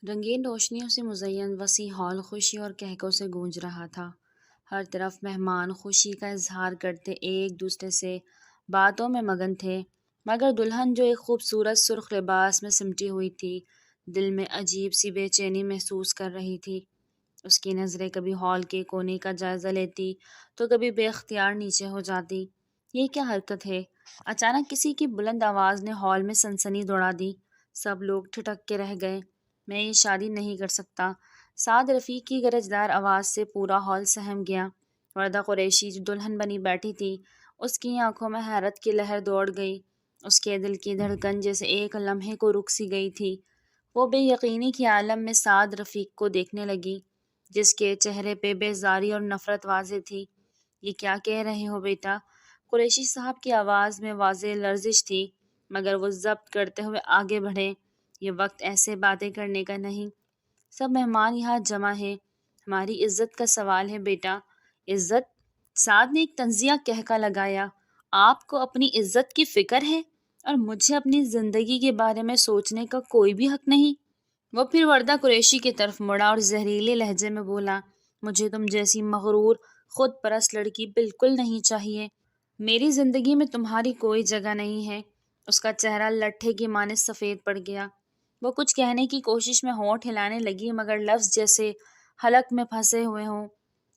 رنگین روشنیوں سے مزین وسیع ہال خوشی اور کہکوں سے گونج رہا تھا۔ ہر طرف مہمان خوشی کا اظہار کرتے ایک دوسرے سے باتوں میں مگن تھے، مگر دلہن جو ایک خوبصورت سرخ لباس میں سمٹی ہوئی تھی، دل میں عجیب سی بے چینی محسوس کر رہی تھی۔ اس کی نظریں کبھی ہال کے کونے کا جائزہ لیتی تو کبھی بے اختیار نیچے ہو جاتی۔ یہ کیا حرکت ہے؟ اچانک کسی کی بلند آواز نے ہال میں سنسنی دوڑا دی۔ سب لوگ ٹھٹک کے رہ گئے۔ میں یہ شادی نہیں کر سکتا۔ سعد رفیق کی گرجدار آواز سے پورا ہال سہم گیا۔ وردہ قریشی جو دلہن بنی بیٹھی تھی، اس کی آنکھوں میں حیرت کی لہر دوڑ گئی۔ اس کے دل کی دھڑکن جیسے ایک لمحے کو رک سی گئی تھی۔ وہ بے یقینی کے عالم میں سعد رفیق کو دیکھنے لگی، جس کے چہرے پہ بیزاری اور نفرت واضح تھی۔ یہ کیا کہہ رہے ہو بیٹا؟ قریشی صاحب کی آواز میں واضح لرزش تھی، مگر وہ ضبط کرتے ہوئے آگے بڑھے۔ یہ وقت ایسے باتیں کرنے کا نہیں۔ سب مہمان یہاں جمع ہیں۔ ہماری عزت کا سوال ہے بیٹا۔ عزت؟ سعد نے ایک طنزیہ کہکا لگایا۔ آپ کو اپنی عزت کی فکر ہے اور مجھے اپنی زندگی کے بارے میں سوچنے کا کوئی بھی حق نہیں؟ وہ پھر وردہ قریشی کی طرف مڑا اور زہریلے لہجے میں بولا، مجھے تم جیسی مغرور خود پرست لڑکی بالکل نہیں چاہیے۔ میری زندگی میں تمہاری کوئی جگہ نہیں ہے۔ اس کا چہرہ لٹھے کی مانند سفید پڑ گیا۔ وہ کچھ کہنے کی کوشش میں ہونٹ ہلانے لگی، مگر لفظ جیسے حلق میں پھنسے ہوئے ہوں۔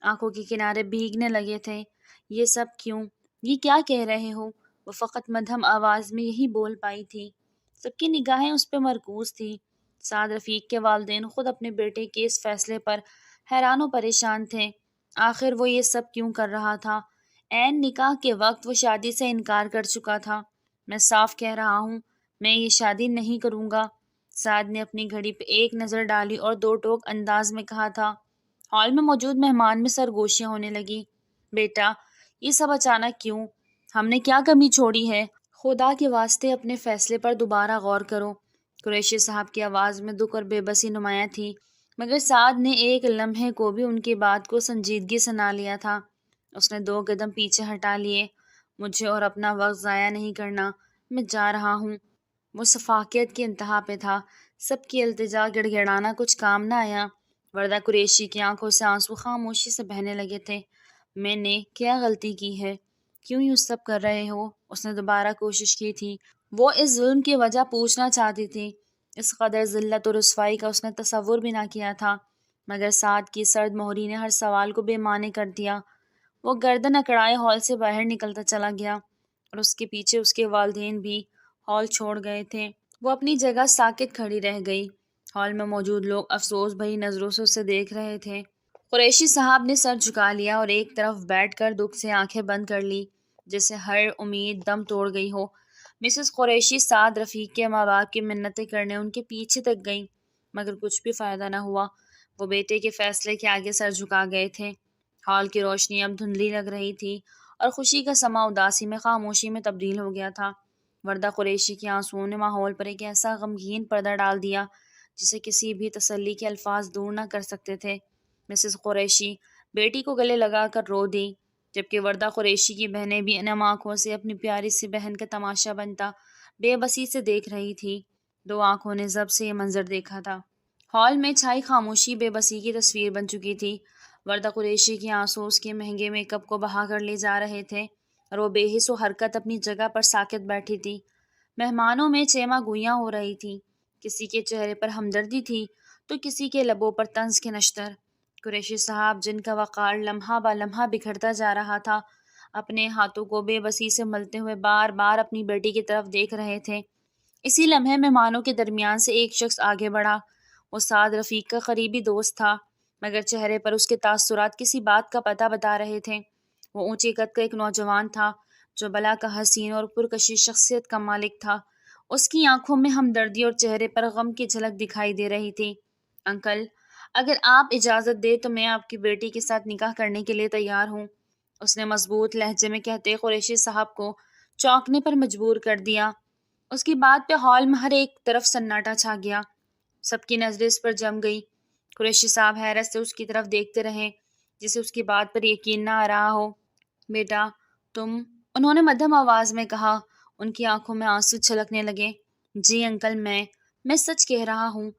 آنکھوں کے کنارے بھیگنے لگے تھے۔ یہ سب کیوں؟ یہ کیا کہہ رہے ہو؟ وہ فقط مدھم آواز میں یہی بول پائی تھی۔ سب کی نگاہیں اس پہ مرکوز تھی۔ سعد رفیق کے والدین خود اپنے بیٹے کے اس فیصلے پر حیران و پریشان تھے۔ آخر وہ یہ سب کیوں کر رہا تھا؟ عین نکاح کے وقت وہ شادی سے انکار کر چکا تھا۔ میں صاف کہہ رہا ہوں، میں یہ شادی نہیں کروں گا۔ سعد نے اپنی گھڑی پہ ایک نظر ڈالی اور دو ٹوک انداز میں کہا تھا۔ ہال میں موجود مہمان میں سرگوشیاں ہونے لگی۔ بیٹا، یہ سب اچانک کیوں؟ ہم نے کیا کمی چھوڑی ہے؟ خدا کے واسطے اپنے فیصلے پر دوبارہ غور کرو۔ قریشی صاحب کی آواز میں دکھ اور بے بسی نمایاں تھی، مگر سعد نے ایک لمحے کو بھی ان کی بات کو سنجیدگی سے نہ لیا تھا۔ اس نے 2 قدم پیچھے ہٹا لیے۔ مجھے اور اپنا وقت ضائع نہیں کرنا، میں جا رہا ہوں۔ وہ سفاکیت کی انتہا پہ تھا۔ سب کی التجا گڑ گڑانا کچھ کام نہ آیا۔ وردہ قریشی کی آنکھوں سے آنسو خاموشی سے بہنے لگے تھے۔ میں نے کیا غلطی کی ہے؟ کیوں یہ سب کر رہے ہو؟ اس نے دوبارہ کوشش کی تھی۔ وہ اس ظلم کی وجہ پوچھنا چاہتی تھی۔ اس قدر ذلت و رسوائی کا اس نے تصور بھی نہ کیا تھا، مگر سعد کی سرد مہری نے ہر سوال کو بے معنی کر دیا۔ وہ گردن اکڑائے ہال سے باہر نکلتا چلا گیا اور اس کے پیچھے اس کے والدین بھی ہال چھوڑ گئے تھے۔ وہ اپنی جگہ ساکت کھڑی رہ گئی۔ ہال میں موجود لوگ افسوس بھری نظروں سے اسے دیکھ رہے تھے۔ قریشی صاحب نے سر جھکا لیا اور ایک طرف بیٹھ کر دکھ سے آنکھیں بند کر لی، جیسے ہر امید دم توڑ گئی ہو۔ مسز قریشی سعد رفیق کے ماں باپ کی منتیں کرنے ان کے پیچھے تک گئیں، مگر کچھ بھی فائدہ نہ ہوا۔ وہ بیٹے کے فیصلے کے آگے سر جھکا گئے تھے۔ ہال کی روشنی اب دھندلی لگ رہی تھی اور خوشی کا سما اداسی میں خاموشی میں تبدیل ہو گیا تھا۔ وردہ قریشی کے آنسوؤں نے ماحول پر ایک ایسا غمگین پردہ ڈال دیا جسے کسی بھی تسلی کے الفاظ دور نہ کر سکتے تھے۔ مسز قریشی بیٹی کو گلے لگا کر رو دی، جبکہ وردہ قریشی کی بہنیں بھی انم آنکھوں سے اپنی پیاری سی بہن کا تماشا بنتا بے بسی سے دیکھ رہی تھی۔ 2 آنکھوں نے ضبط سے یہ منظر دیکھا تھا۔ ہال میں چھائی خاموشی بے بسی کی تصویر بن چکی تھی۔ وردہ قریشی کے آنسو اس کے مہنگے میک اپ کو بہا کر لے جا رہے تھے اور وہ بے حس و حرکت اپنی جگہ پر ساکت بیٹھی تھی۔ مہمانوں میں چیما گوئیاں ہو رہی تھی۔ کسی کے چہرے پر ہمدردی تھی تو کسی کے لبوں پر طنز کے نشتر۔ قریشی صاحب، جن کا وقار لمحہ با لمحہ بکھرتا جا رہا تھا، اپنے ہاتھوں کو بے بسی سے ملتے ہوئے بار بار اپنی بیٹی کی طرف دیکھ رہے تھے۔ اسی لمحے مہمانوں کے درمیان سے ایک شخص آگے بڑھا۔ وہ سعد رفیق کا قریبی دوست تھا، مگر چہرے پر اس کے تاثرات کسی بات کا پتہ بتا رہے تھے۔ وہ اونچی قد کا ایک نوجوان تھا جو بلا کا حسین اور پرکشش شخصیت کا مالک تھا۔ اس کی آنکھوں میں ہمدردی اور چہرے پر غم کی جھلک دکھائی دے رہی تھی۔ انکل، اگر آپ اجازت دیں تو میں آپ کی بیٹی کے ساتھ نکاح کرنے کے لیے تیار ہوں، اس نے مضبوط لہجے میں کہتے قریشی صاحب کو چونکنے پر مجبور کر دیا۔ اس کی بات پہ ہال میں ہر ایک طرف سناٹا چھا گیا۔ سب کی نظریں اس پر جم گئی۔ قریشی صاحب حیرت سے اس کی طرف دیکھتے رہے، جسے اس کی بات پر یقین نہ آ رہا ہو۔ بیٹا، تم، انہوں نے مدھم آواز میں کہا۔ ان کی آنکھوں میں آنسو چھلکنے لگے۔ جی انکل، میں سچ کہہ رہا ہوں۔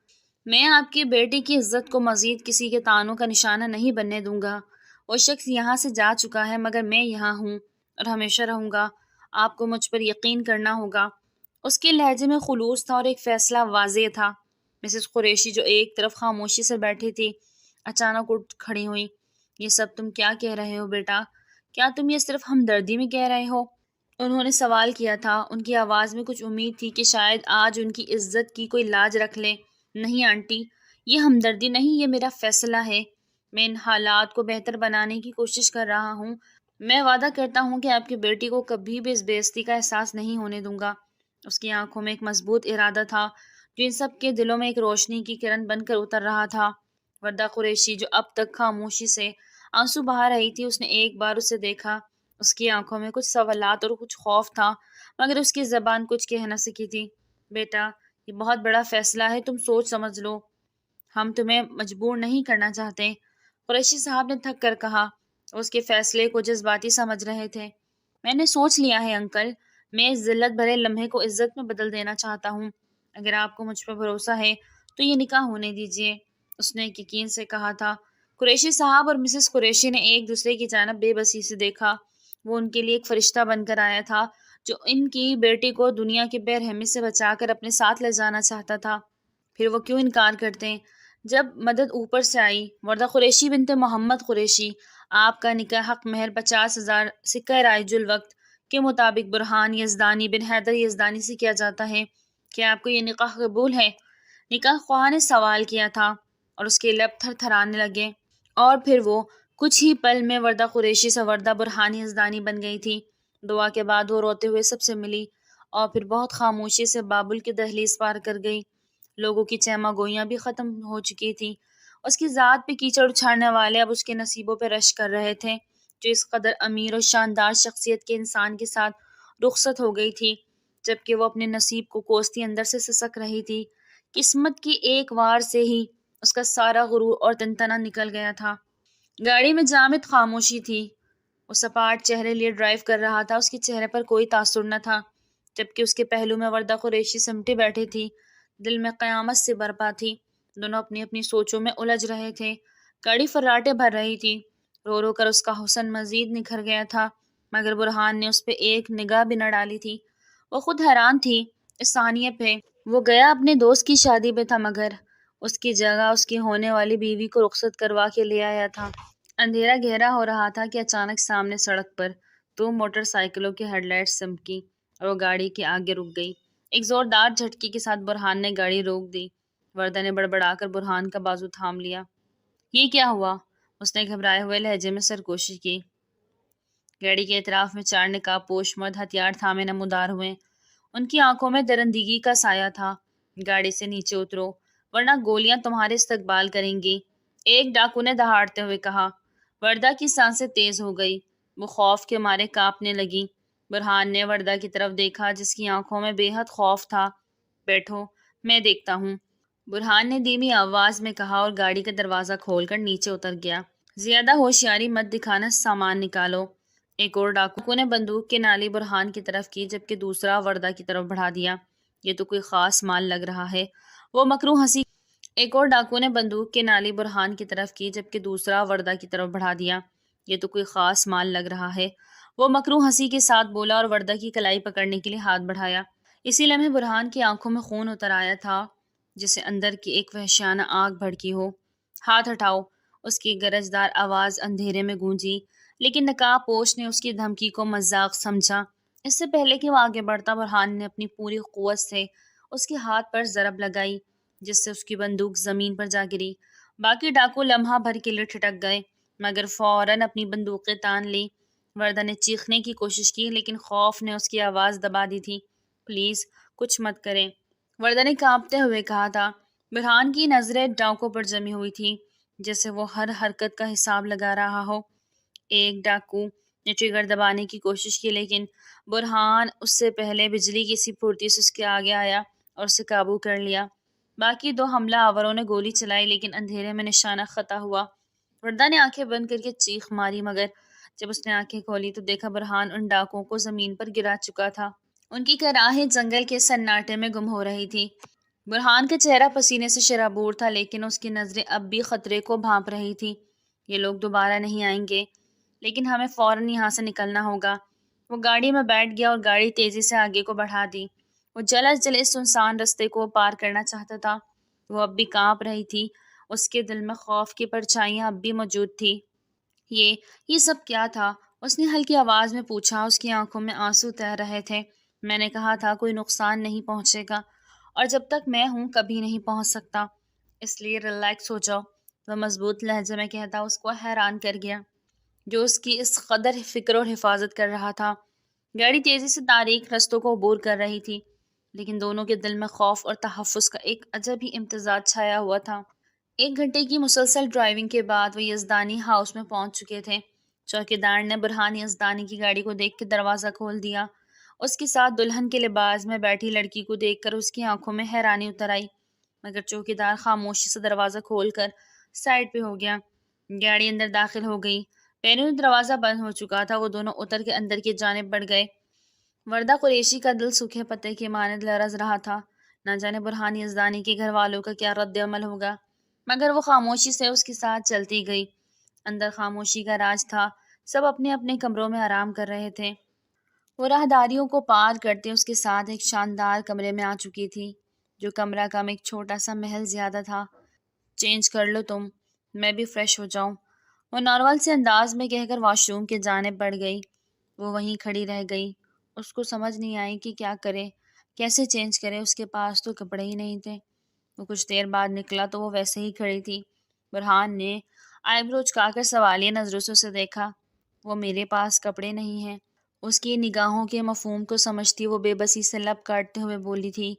میں آپ کی بیٹی کی عزت کو مزید کسی کے طعنوں کا نشانہ نہیں بننے دوں گا۔ وہ شخص یہاں سے جا چکا ہے مگر میں یہاں ہوں اور ہمیشہ رہوں گا۔ آپ کو مجھ پر یقین کرنا ہوگا۔ اس کے لہجے میں خلوص تھا اور ایک فیصلہ واضح تھا۔ مسز قریشی جو ایک طرف خاموشی سے بیٹھی تھی اچانک اٹھ کھڑی ہوئی۔ یہ سب تم کیا کہہ رہے ہو بیٹا؟ کیا تم یہ صرف ہمدردی میں کہہ رہے ہو؟ انہوں نے سوال کیا تھا۔ ان کی آواز میں کچھ امید تھی کہ شاید آج ان کی عزت کی کوئی لاج رکھ لے۔ نہیں آنٹی، یہ ہمدردی نہیں، یہ میرا فیصلہ ہے۔ میں ان حالات کو بہتر بنانے کی کوشش کر رہا ہوں۔ میں وعدہ کرتا ہوں کہ آپ کی بیٹی کو کبھی بھی اس بے عزتی کا احساس نہیں ہونے دوں گا۔ اس کی آنکھوں میں ایک مضبوط ارادہ تھا جو ان سب کے دلوں میں ایک روشنی کی کرن بن کر اتر رہا تھا۔ وردہ قریشی جو اب تک خاموشی سے آنسو بہا رہی تھی، اس نے ایک بار اسے دیکھا۔ اس کی آنکھوں میں کچھ سوالات اور کچھ خوف تھا مگر اس کی زبان کچھ کہہ نہ سکی تھی۔ بیٹا، یہ بہت بڑا فیصلہ ہے، تم سوچ سمجھ لو۔ ہم تمہیں مجبور نہیں کرنا چاہتے، قریشی صاحب نے تھک کر کہا۔ اس کے فیصلے کو جذباتی سمجھ رہے تھے۔ میں نے سوچ لیا ہے انکل، میں اس ذلت بھرے لمحے کو عزت میں بدل دینا چاہتا ہوں۔ اگر آپ کو مجھ پر بھروسہ ہے تو یہ نکاح ہونے دیجیے، اس نے یقین سے کہا تھا۔ قریشی صاحب اور مسز قریشی نے ایک دوسرے کی جانب بے بسی سے دیکھا۔ وہ ان کے لیے ایک فرشتہ بن کر آیا تھا جو ان کی بیٹی کو دنیا کی بے رحمی سے بچا کر اپنے ساتھ لے جانا چاہتا تھا۔ پھر وہ کیوں انکار کرتے؟ جب مدد اوپر سے آئی۔ وردہ قریشی بنت محمد قریشی، آپ کا نکاح حق مہر 50,000 سکہ رائج الوقت کے مطابق برہان یزدانی بن حیدر یزدانی سے کیا جاتا ہے۔ کیا آپ کو یہ نکاح قبول ہے؟ نکاح خواہ نے سوال کیا تھا اور اس کے لب تھر تھرانے لگے، اور پھر وہ کچھ ہی پل میں وردہ قریشی سے وردہ برہان یزدانی بن گئی تھی۔ دعا کے بعد وہ روتے ہوئے سب سے ملی اور پھر بہت خاموشی سے بابل کی دہلیز پار کر گئی۔ لوگوں کی چیمہ گوئیاں بھی ختم ہو چکی تھی۔ اس کی ذات پہ کیچڑ اچھاڑنے والے اب اس کے نصیبوں پہ رشک کر رہے تھے جو اس قدر امیر اور شاندار شخصیت کے انسان کے ساتھ رخصت ہو گئی تھی، جبکہ وہ اپنے نصیب کو کوستی اندر سے سسک رہی تھی۔ قسمت کی ایک وار سے ہی اس کا سارا غرور اور تنتنا نکل گیا تھا۔ گاڑی میں جامد خاموشی تھی۔ وہ سپاٹ چہرے لیے ڈرائیو کر رہا تھا۔ اس کے چہرے پر کوئی تاثر نہ تھا، جبکہ اس کے پہلو میں وردہ قریشی سمٹی بیٹھی تھی، دل میں قیامت سے برپا تھی۔ دونوں اپنی اپنی سوچوں میں الجھ رہے تھے۔ گاڑی فراٹے بھر رہی تھی۔ رو رو کر اس کا حسن مزید نکھر گیا تھا، مگر برہان نے اس پہ ایک نگاہ بھی نہ ڈالی تھی۔ وہ خود حیران تھی اس ثانیے پہ۔ وہ گیا اپنے دوست کی شادی پہ تھا مگر اس کی جگہ اس کی ہونے والی بیوی کو رخصت کروا کے لے آیا تھا۔ اندھیرا گہرا ہو رہا تھا کہ اچانک سامنے سڑک پر 2 موٹر سائیکلوں کی ہیڈ لائٹس چمکی اور وہ گاڑی کے آگے رک گئی۔ ایک زوردار جھٹکے کے ساتھ برہان نے گاڑی روک دی۔ وردہ نے بڑبڑا کر برہان کا بازو تھام لیا۔ یہ کیا ہوا؟ اس نے گھبرائے ہوئے لہجے میں سرگوشی کی۔ گاڑی کے اطراف میں 4 نقاب پوش مرد ہتھیار تھامے نمودار ہوئے۔ ان کی آنکھوں میں درندگی کا سایہ تھا۔ گاڑی سے نیچے اترو ورنہ گولیاں تمہارے استقبال کریں گی، ایک ڈاکو نے دہاڑتے ہوئے کہا۔ وردہ کی سانسیں تیز ہو گئی۔ وہ خوف کے مارے کانپنے لگی۔ برہان نے وردہ کی طرف دیکھا جس کی آنکھوں میں بے حد خوف تھا۔ بیٹھو، میں دیکھتا ہوں، برہان نے دھیمی آواز میں کہا اور گاڑی کا دروازہ کھول کر نیچے اتر گیا۔ زیادہ ہوشیاری مت دکھانا، سامان نکالو۔ ایک اور ڈاکو نے بندوق کی نالی برہان کی طرف کی جبکہ دوسرا وردہ کی طرف بڑھا دیا۔ یہ تو کوئی خاص مال لگ رہا ہے، وہ مکروہ ہنسی۔ ایک اور ڈاکو نے بندوق کی نالی برہان کی طرف کی جبکہ دوسرا وردہ کی طرف بڑھا دیا۔ یہ تو کوئی خاص مال لگ رہا ہے، وہ مکروہ ہنسی کے ساتھ بولا اور وردہ کی کلائی پکڑنے کے لیے ہاتھ بڑھایا۔ اسی لمحے برہان کی آنکھوں میں خون اتر آیا تھا جسے اندر کی ایک وحشیانہ آگ بھڑکی ہو۔ ہاتھ ہٹاؤ، اس کی گرجدار آواز اندھیرے میں گونجی، لیکن نقاب پوش نے اس کی دھمکی کو مذاق سمجھا۔ اس سے پہلے کہ وہ آگے بڑھتا، برہان نے اپنی پوری قوت سے اس کے ہاتھ پر ضرب لگائی جس سے اس کی بندوق زمین پر جا گری۔ باقی ڈاکو لمحہ بھر کے لیے ٹھٹک گئے مگر فوراً اپنی بندوقیں تان لی۔ وردہ نے چیخنے کی کوشش کی لیکن خوف نے اس کی آواز دبا دی تھی۔ پلیز کچھ مت کریں، وردہ نے کانپتے ہوئے کہا تھا۔ برہان کی نظریں ڈاکو پر جمی ہوئی تھی جیسے وہ ہر حرکت کا حساب لگا رہا ہو۔ ایک ڈاکو نے ٹریگر دبانے کی کوشش کی لیکن برہان اس سے پہلے بجلی کی سی پھرتی سے اس کے آگے آیا اور اسے قابو کر لیا۔ باقی 2 حملہ آوروں نے گولی چلائی لیکن اندھیرے میں نشانہ خطا ہوا۔ وردہ نے آنکھیں بند کر کے چیخ ماری مگر جب اس نے آنکھیں کھولی تو دیکھا برہان ان ڈاکوؤں کو زمین پر گرا چکا تھا۔ ان کی کراہیں جنگل کے سناٹے میں گم ہو رہی تھی۔ برہان کا چہرہ پسینے سے شرابور تھا، لیکن اس کی نظریں اب بھی خطرے کو بھانپ رہی تھی۔ یہ لوگ دوبارہ نہیں آئیں گے، لیکن ہمیں فوراً یہاں سے نکلنا ہوگا۔ وہ گاڑی میں بیٹھ گیا اور گاڑی تیزی سے آگے کو بڑھا دی۔ وہ جلد جلد اس سنسان رستے کو پار کرنا چاہتا تھا۔ وہ اب بھی کانپ رہی تھی۔ اس کے دل میں خوف کی پرچھائیاں اب بھی موجود تھی۔ یہ یہ سب کیا تھا؟ اس نے ہلکی آواز میں پوچھا۔ اس کی آنکھوں میں آنسو تیر رہے تھے۔ میں نے کہا تھا کوئی نقصان نہیں پہنچے گا، اور جب تک میں ہوں کبھی نہیں پہنچ سکتا، اس لیے ریلیکس ہو جاؤ۔ وہ مضبوط لہجے میں کہتا اس کو حیران کر گیا، جو اس کی اس قدر فکر اور حفاظت کر رہا تھا۔ گاڑی تیزی سے تاریک رستوں کو عبور کر رہی تھی، لیکن دونوں کے دل میں خوف اور تحفظ کا ایک عجب ہی امتزاج چھایا ہوا تھا۔ 1 گھنٹے کی مسلسل ڈرائیونگ کے بعد وہ یزدانی ہاؤس میں پہنچ چکے تھے۔ چوکیدار نے برہان یزدانی کی گاڑی کو دیکھ کے دروازہ کھول دیا۔ اس کے ساتھ دلہن کے لباس میں بیٹھی لڑکی کو دیکھ کر اس کی آنکھوں میں حیرانی اتر آئی، مگر چوکیدار خاموشی سے دروازہ کھول کر سائڈ پہ ہو گیا۔ گاڑی اندر داخل ہو گئی۔ بیرون دروازہ بند ہو چکا تھا۔ وہ دونوں اتر کے اندر کی جانب بڑھ گئے۔ وردہ قریشی کا دل سوکھے پتے کے مانند لرز رہا تھا۔ نہ جانے برہان یزدانی کے گھر والوں کا کیا رد عمل ہوگا، مگر وہ خاموشی سے اس کے ساتھ چلتی گئی۔ اندر خاموشی کا راج تھا۔ سب اپنے اپنے کمروں میں آرام کر رہے تھے۔ وہ راہداریوں کو پار کرتے اس کے ساتھ ایک شاندار کمرے میں آ چکی تھی، جو کمرہ کم ایک چھوٹا سا محل زیادہ تھا۔ چینج کر لو تم، میں بھی فریش ہو جاؤں، وہ نارمل سے انداز میں کہہ کر واش روم کے جانب بڑھ گئی۔ وہ وہیں کھڑی رہ گئی۔ اس کو سمجھ نہیں آئی کہ کیا کرے، کیسے چینج کرے۔ اس کے پاس تو کپڑے ہی نہیں تھے۔ وہ کچھ دیر بعد نکلا تو وہ ویسے ہی کھڑی تھی۔ برہان نے آئی برو چکا کر سوالیہ نظروں سے اسے دیکھا۔ وہ میرے پاس کپڑے نہیں ہیں۔ اس کی نگاہوں کے مفہوم کو سمجھتی وہ بے بسی سے لب کاٹتے ہوئے بولی تھی۔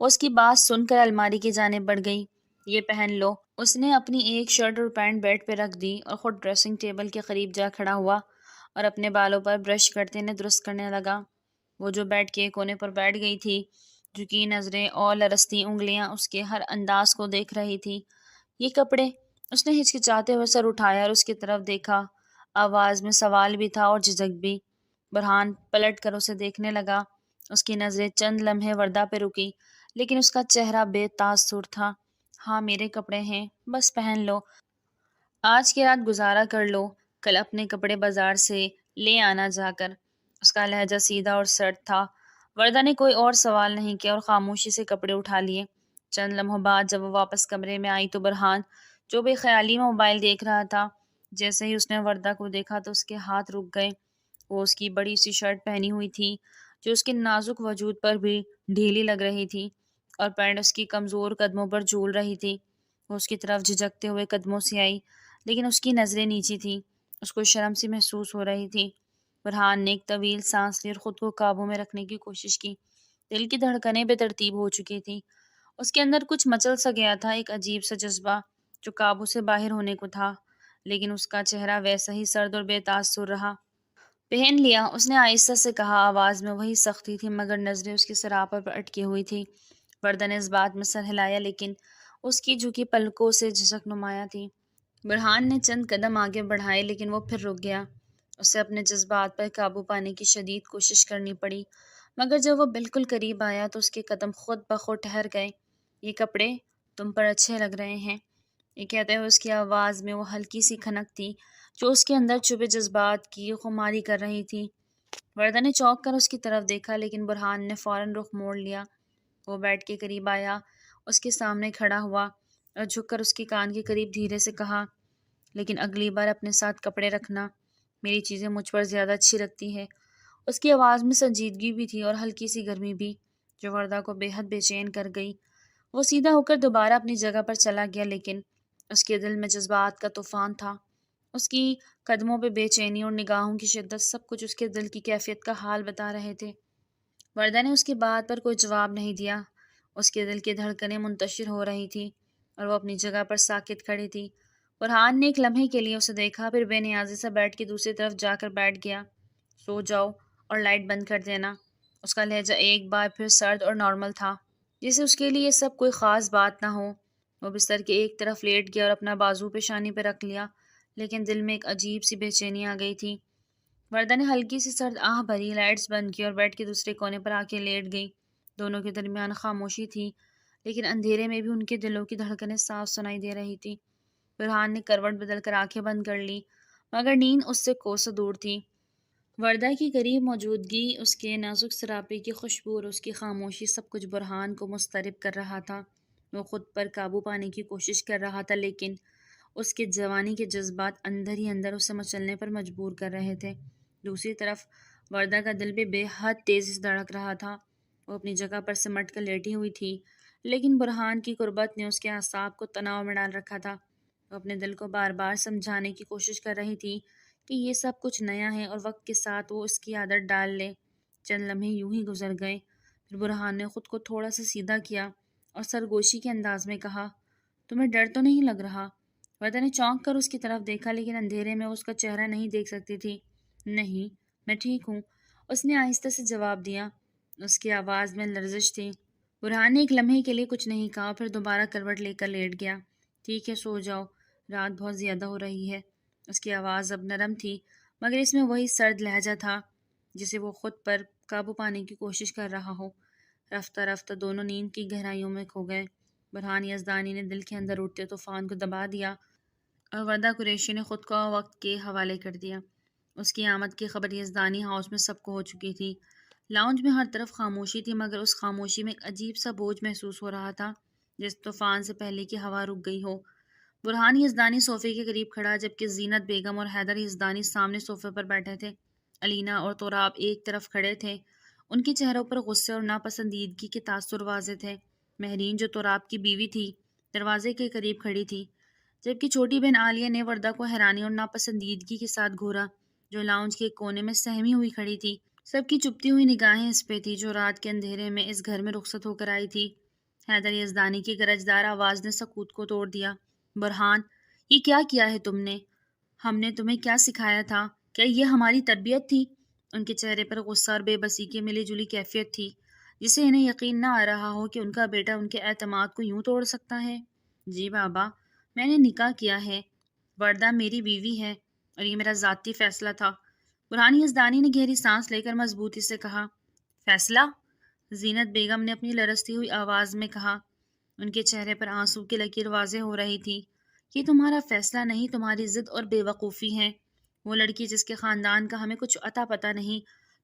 وہ اس کی بات سن کر الماری کی جانب بڑھ گئی۔ یہ پہن لو۔ اس نے اپنی ایک شرٹ اور پینٹ بیڈ پہ رکھ دی اور خود ڈریسنگ ٹیبل کے قریب جا کھڑا ہوا اور اپنے بالوں پر برش کرتے انہیں درست کرنے لگا۔ وہ جو بیڈ کے کونے پر بیٹھ گئی تھی، جھکی نظریں اور لرزتی انگلیاں اس کے ہر انداز کو دیکھ رہی تھی۔ یہ کپڑے؟ اس نے ہچکچاتے ہوئے سر اٹھایا اور اس کی طرف دیکھا۔ آواز میں سوال بھی تھا اور جھجک بھی۔ برہان پلٹ کر اسے دیکھنے لگا۔ اس کی نظریں چند لمحے وردہ پہ رکی، لیکن اس کا چہرہ بے تاثر تھا۔ ہاں میرے کپڑے ہیں، بس پہن لو۔ آج کی رات گزارا کر لو، کل اپنے کپڑے بازار سے لے آنا جا کر۔ اس کا لہجہ سیدھا اور سرد تھا۔ وردہ نے کوئی اور سوال نہیں کیا اور خاموشی سے کپڑے اٹھا لیے۔ چند لمحوں بعد جب وہ واپس کمرے میں آئی تو برہان، جو بے خیالی میں موبائل دیکھ رہا تھا، جیسے ہی اس نے وردہ کو دیکھا تو اس کے ہاتھ رک گئے۔ وہ اس کی بڑی سی شرٹ پہنی ہوئی تھی، جو اس کے نازک وجود پر بھی ڈھیلی لگ رہی تھی، اور پینٹ اس کی کمزور قدموں پر جھول رہی تھی۔ وہ اس کی طرف جھجکتے ہوئے قدموں سے آئی، لیکن اس کی نظریں نیچی تھیں۔ اس کو شرم سی محسوس ہو رہی تھی۔ برہان نے ایک طویل سانس لی اور خود کو قابو میں رکھنے کی کوشش کی۔ دل کی دھڑکنیں بے ترتیب ہو چکی تھیں۔ اس کے اندر کچھ مچل سا گیا تھا، ایک عجیب سا جذبہ جو قابو سے باہر ہونے کو تھا، لیکن اس کا چہرہ ویسا ہی سرد اور بے تاثر رہا۔ پہن لیا، اس نے آہستہ سے کہا۔ آواز میں وہی سختی تھی، مگر نظریں اس کی سراپر پر اٹکی ہوئی تھی۔ وردہ نے اس بات میں سر ہلایا، لیکن اس کی جھکی پلکوں سے جھجک نمایاں تھی۔ برہان نے چند قدم آگے بڑھائے، لیکن وہ پھر رک گیا۔ اسے اپنے جذبات پر قابو پانے کی شدید کوشش کرنی پڑی، مگر جب وہ بالکل قریب آیا تو اس کے قدم خود بخود ٹھہر گئے۔ یہ کپڑے تم پر اچھے لگ رہے ہیں، یہ کہتے ہوئے اس کی آواز میں وہ ہلکی سی کھنک تھی جو اس کے اندر چھپے جذبات کی خماری کر رہی تھی۔ وردہ نے چونک کر اس کی طرف دیکھا، لیکن برہان نے فوراً رخ موڑ لیا۔ وہ بیڈ کے قریب آیا، اس کے سامنے کھڑا ہوا اور جھک کر اس کے کان کے قریب دھیرے سے کہا، لیکن اگلی بار اپنے ساتھ کپڑے رکھنا، میری چیزیں مجھ پر زیادہ اچھی لگتی ہے۔ اس کی آواز میں سنجیدگی بھی تھی اور ہلکی سی گرمی بھی، جو وردہ کو بے حد بے چین کر گئی۔ وہ سیدھا ہو کر دوبارہ اپنی جگہ پر چلا گیا، لیکن اس کے دل میں جذبات کا طوفان تھا۔ اس کی قدموں پہ بے چینی اور نگاہوں کی شدت، سب کچھ اس کے دل کی کیفیت کا حال بتا رہے تھے۔ وردہ نے اس کی بات پر کوئی جواب نہیں دیا۔ اس کے دل کی دھڑکنیں منتشر ہو رہی تھی اور وہ اپنی جگہ پر ساکت کھڑی تھی۔ برہان نے ایک لمحے کے لیے اسے دیکھا، پھر بے نیازی سے بیڈ کی دوسری طرف جا کر بیٹھ گیا۔ سو جاؤ اور لائٹ بند کر دینا۔ اس کا لہجہ ایک بار پھر سرد اور نارمل تھا، جیسے اس کے لیے یہ سب کوئی خاص بات نہ ہو۔ وہ بستر کے ایک طرف لیٹ گیا اور اپنا بازو پیشانی پہ رکھ لیا، لیکن دل میں ایک عجیب سی بے چینی آ گئی تھی۔ وردہ نے ہلکی سی سرد آہ بھری، لائٹس بند کی اور بیڈ کے دوسرے کونے پر آ کے لیٹ گئی۔ دونوں کے درمیان خاموشی تھی، لیکن اندھیرے میں بھی ان کے دلوں کی دھڑکنیں صاف سنائی دے رہی تھی۔ برہان نے کروٹ بدل کر آنکھیں بند کر لی، مگر نیند اس سے کوسوں دور تھی۔ وردہ کی قریب موجودگی، اس کے نازک سراپے کی خوشبو اور اس کی خاموشی، سب کچھ برہان کو مضطرب کر رہا تھا۔ وہ خود پر قابو پانے کی کوشش کر رہا تھا، لیکن اس کے جوانی کے جذبات اندر ہی اندر اسے مچلنے پر مجبور کر رہے تھے۔ دوسری طرف وردہ کا دل بھی بے حد تیزی سے دھڑک رہا تھا۔ وہ اپنی جگہ پر سمٹ کر لیٹی ہوئی تھی، لیکن برہان کی قربت نے اس کے اعصاب کو تناؤ میں ڈال رکھا تھا۔ وہ اپنے دل کو بار بار سمجھانے کی کوشش کر رہی تھی کہ یہ سب کچھ نیا ہے اور وقت کے ساتھ وہ اس کی عادت ڈال لے۔ چند لمحے یوں ہی گزر گئے، پھر برہان نے خود کو تھوڑا سا سیدھا کیا اور سرگوشی کے انداز میں کہا، تمہیں ڈر تو نہیں لگ رہا؟ وردہ نے چونک کر اس کی طرف دیکھا، لیکن اندھیرے میں اس کا چہرہ نہیں دیکھ سکتی تھی۔ نہیں، میں ٹھیک ہوں، اس نے آہستہ سے جواب دیا۔ اس کی آواز میں لرزش تھی۔ برہان نے ایک لمحے کے لیے کچھ نہیں کہا، پھر دوبارہ کروٹ لے کر لیٹ گیا۔ ٹھیک ہے، سو جاؤ، رات بہت زیادہ ہو رہی ہے۔ اس کی آواز اب نرم تھی، مگر اس میں وہی سرد لہجہ تھا جسے وہ خود پر قابو پانے کی کوشش کر رہا ہو۔ رفتہ رفتہ دونوں نیند کی گہرائیوں میں کھو گئے۔ برہان یزدانی نے دل کے اندر اٹھتے طوفان کو دبا دیا اور وردہ قریشی نے خود کو وقت کے حوالے کر دیا۔ اس کی آمد کی خبر یزدانی ہاؤس میں سب کو ہو چکی تھی۔ لاؤنج میں ہر طرف خاموشی تھی، مگر اس خاموشی میں ایک عجیب سا بوجھ محسوس ہو رہا تھا، جس طوفان سے پہلے کی ہوا رک گئی ہو۔ برہان یزدانی صوفے کے قریب کھڑا، جبکہ زینت بیگم اور حیدر یزدانی سامنے صوفے پر بیٹھے تھے۔ علینا اور تراب ایک طرف کھڑے تھے۔ ان کے چہروں پر غصے اور ناپسندیدگی کے تاثر واضح تھے۔ مہرین، جو تراب کی بیوی تھی، دروازے کے قریب کھڑی تھی، جبکہ چھوٹی بہن عالیہ نے وردہ کو حیرانی اور ناپسندیدگی کے ساتھ گھورا، جو لاؤنج کے کونے میں سہمی ہوئی کھڑی تھی۔ سب کی چپتی ہوئی نگاہیں اس پہ تھی، جو رات کے اندھیرے میں اس گھر میں رخصت ہو کر آئی تھی۔ حیدر یزدانی کی گرجدار آواز نے سکوت کو توڑ دیا۔ برہان، یہ کیا ہے تم نے؟ ہم نے تمہیں کیا سکھایا تھا؟ کیا یہ ہماری تربیت تھی؟ ان کے چہرے پر غصہ اور بے بسی کی ملی جلی کیفیت تھی، جسے انہیں یقین نہ آ رہا ہو کہ ان کا بیٹا ان کے اعتماد کو یوں توڑ سکتا ہے۔ جی بابا، میں نے نکاح کیا ہے، وردہ میری بیوی ہے، اور یہ میرا ذاتی فیصلہ تھا۔ برہان یزدانی نے گہری سانس لے کر مضبوطی سے کہا۔ فیصلہ؟ زینت بیگم نے اپنی لرزتی ہوئی آواز میں کہا۔ ان کے چہرے پر آنسو کی لکیر واضح ہو رہی تھی۔ یہ تمہارا فیصلہ نہیں، تمہاری ضد اور بے وقوفی ہے۔ وہ لڑکی جس کے خاندان کا ہمیں کچھ عطا پتہ نہیں،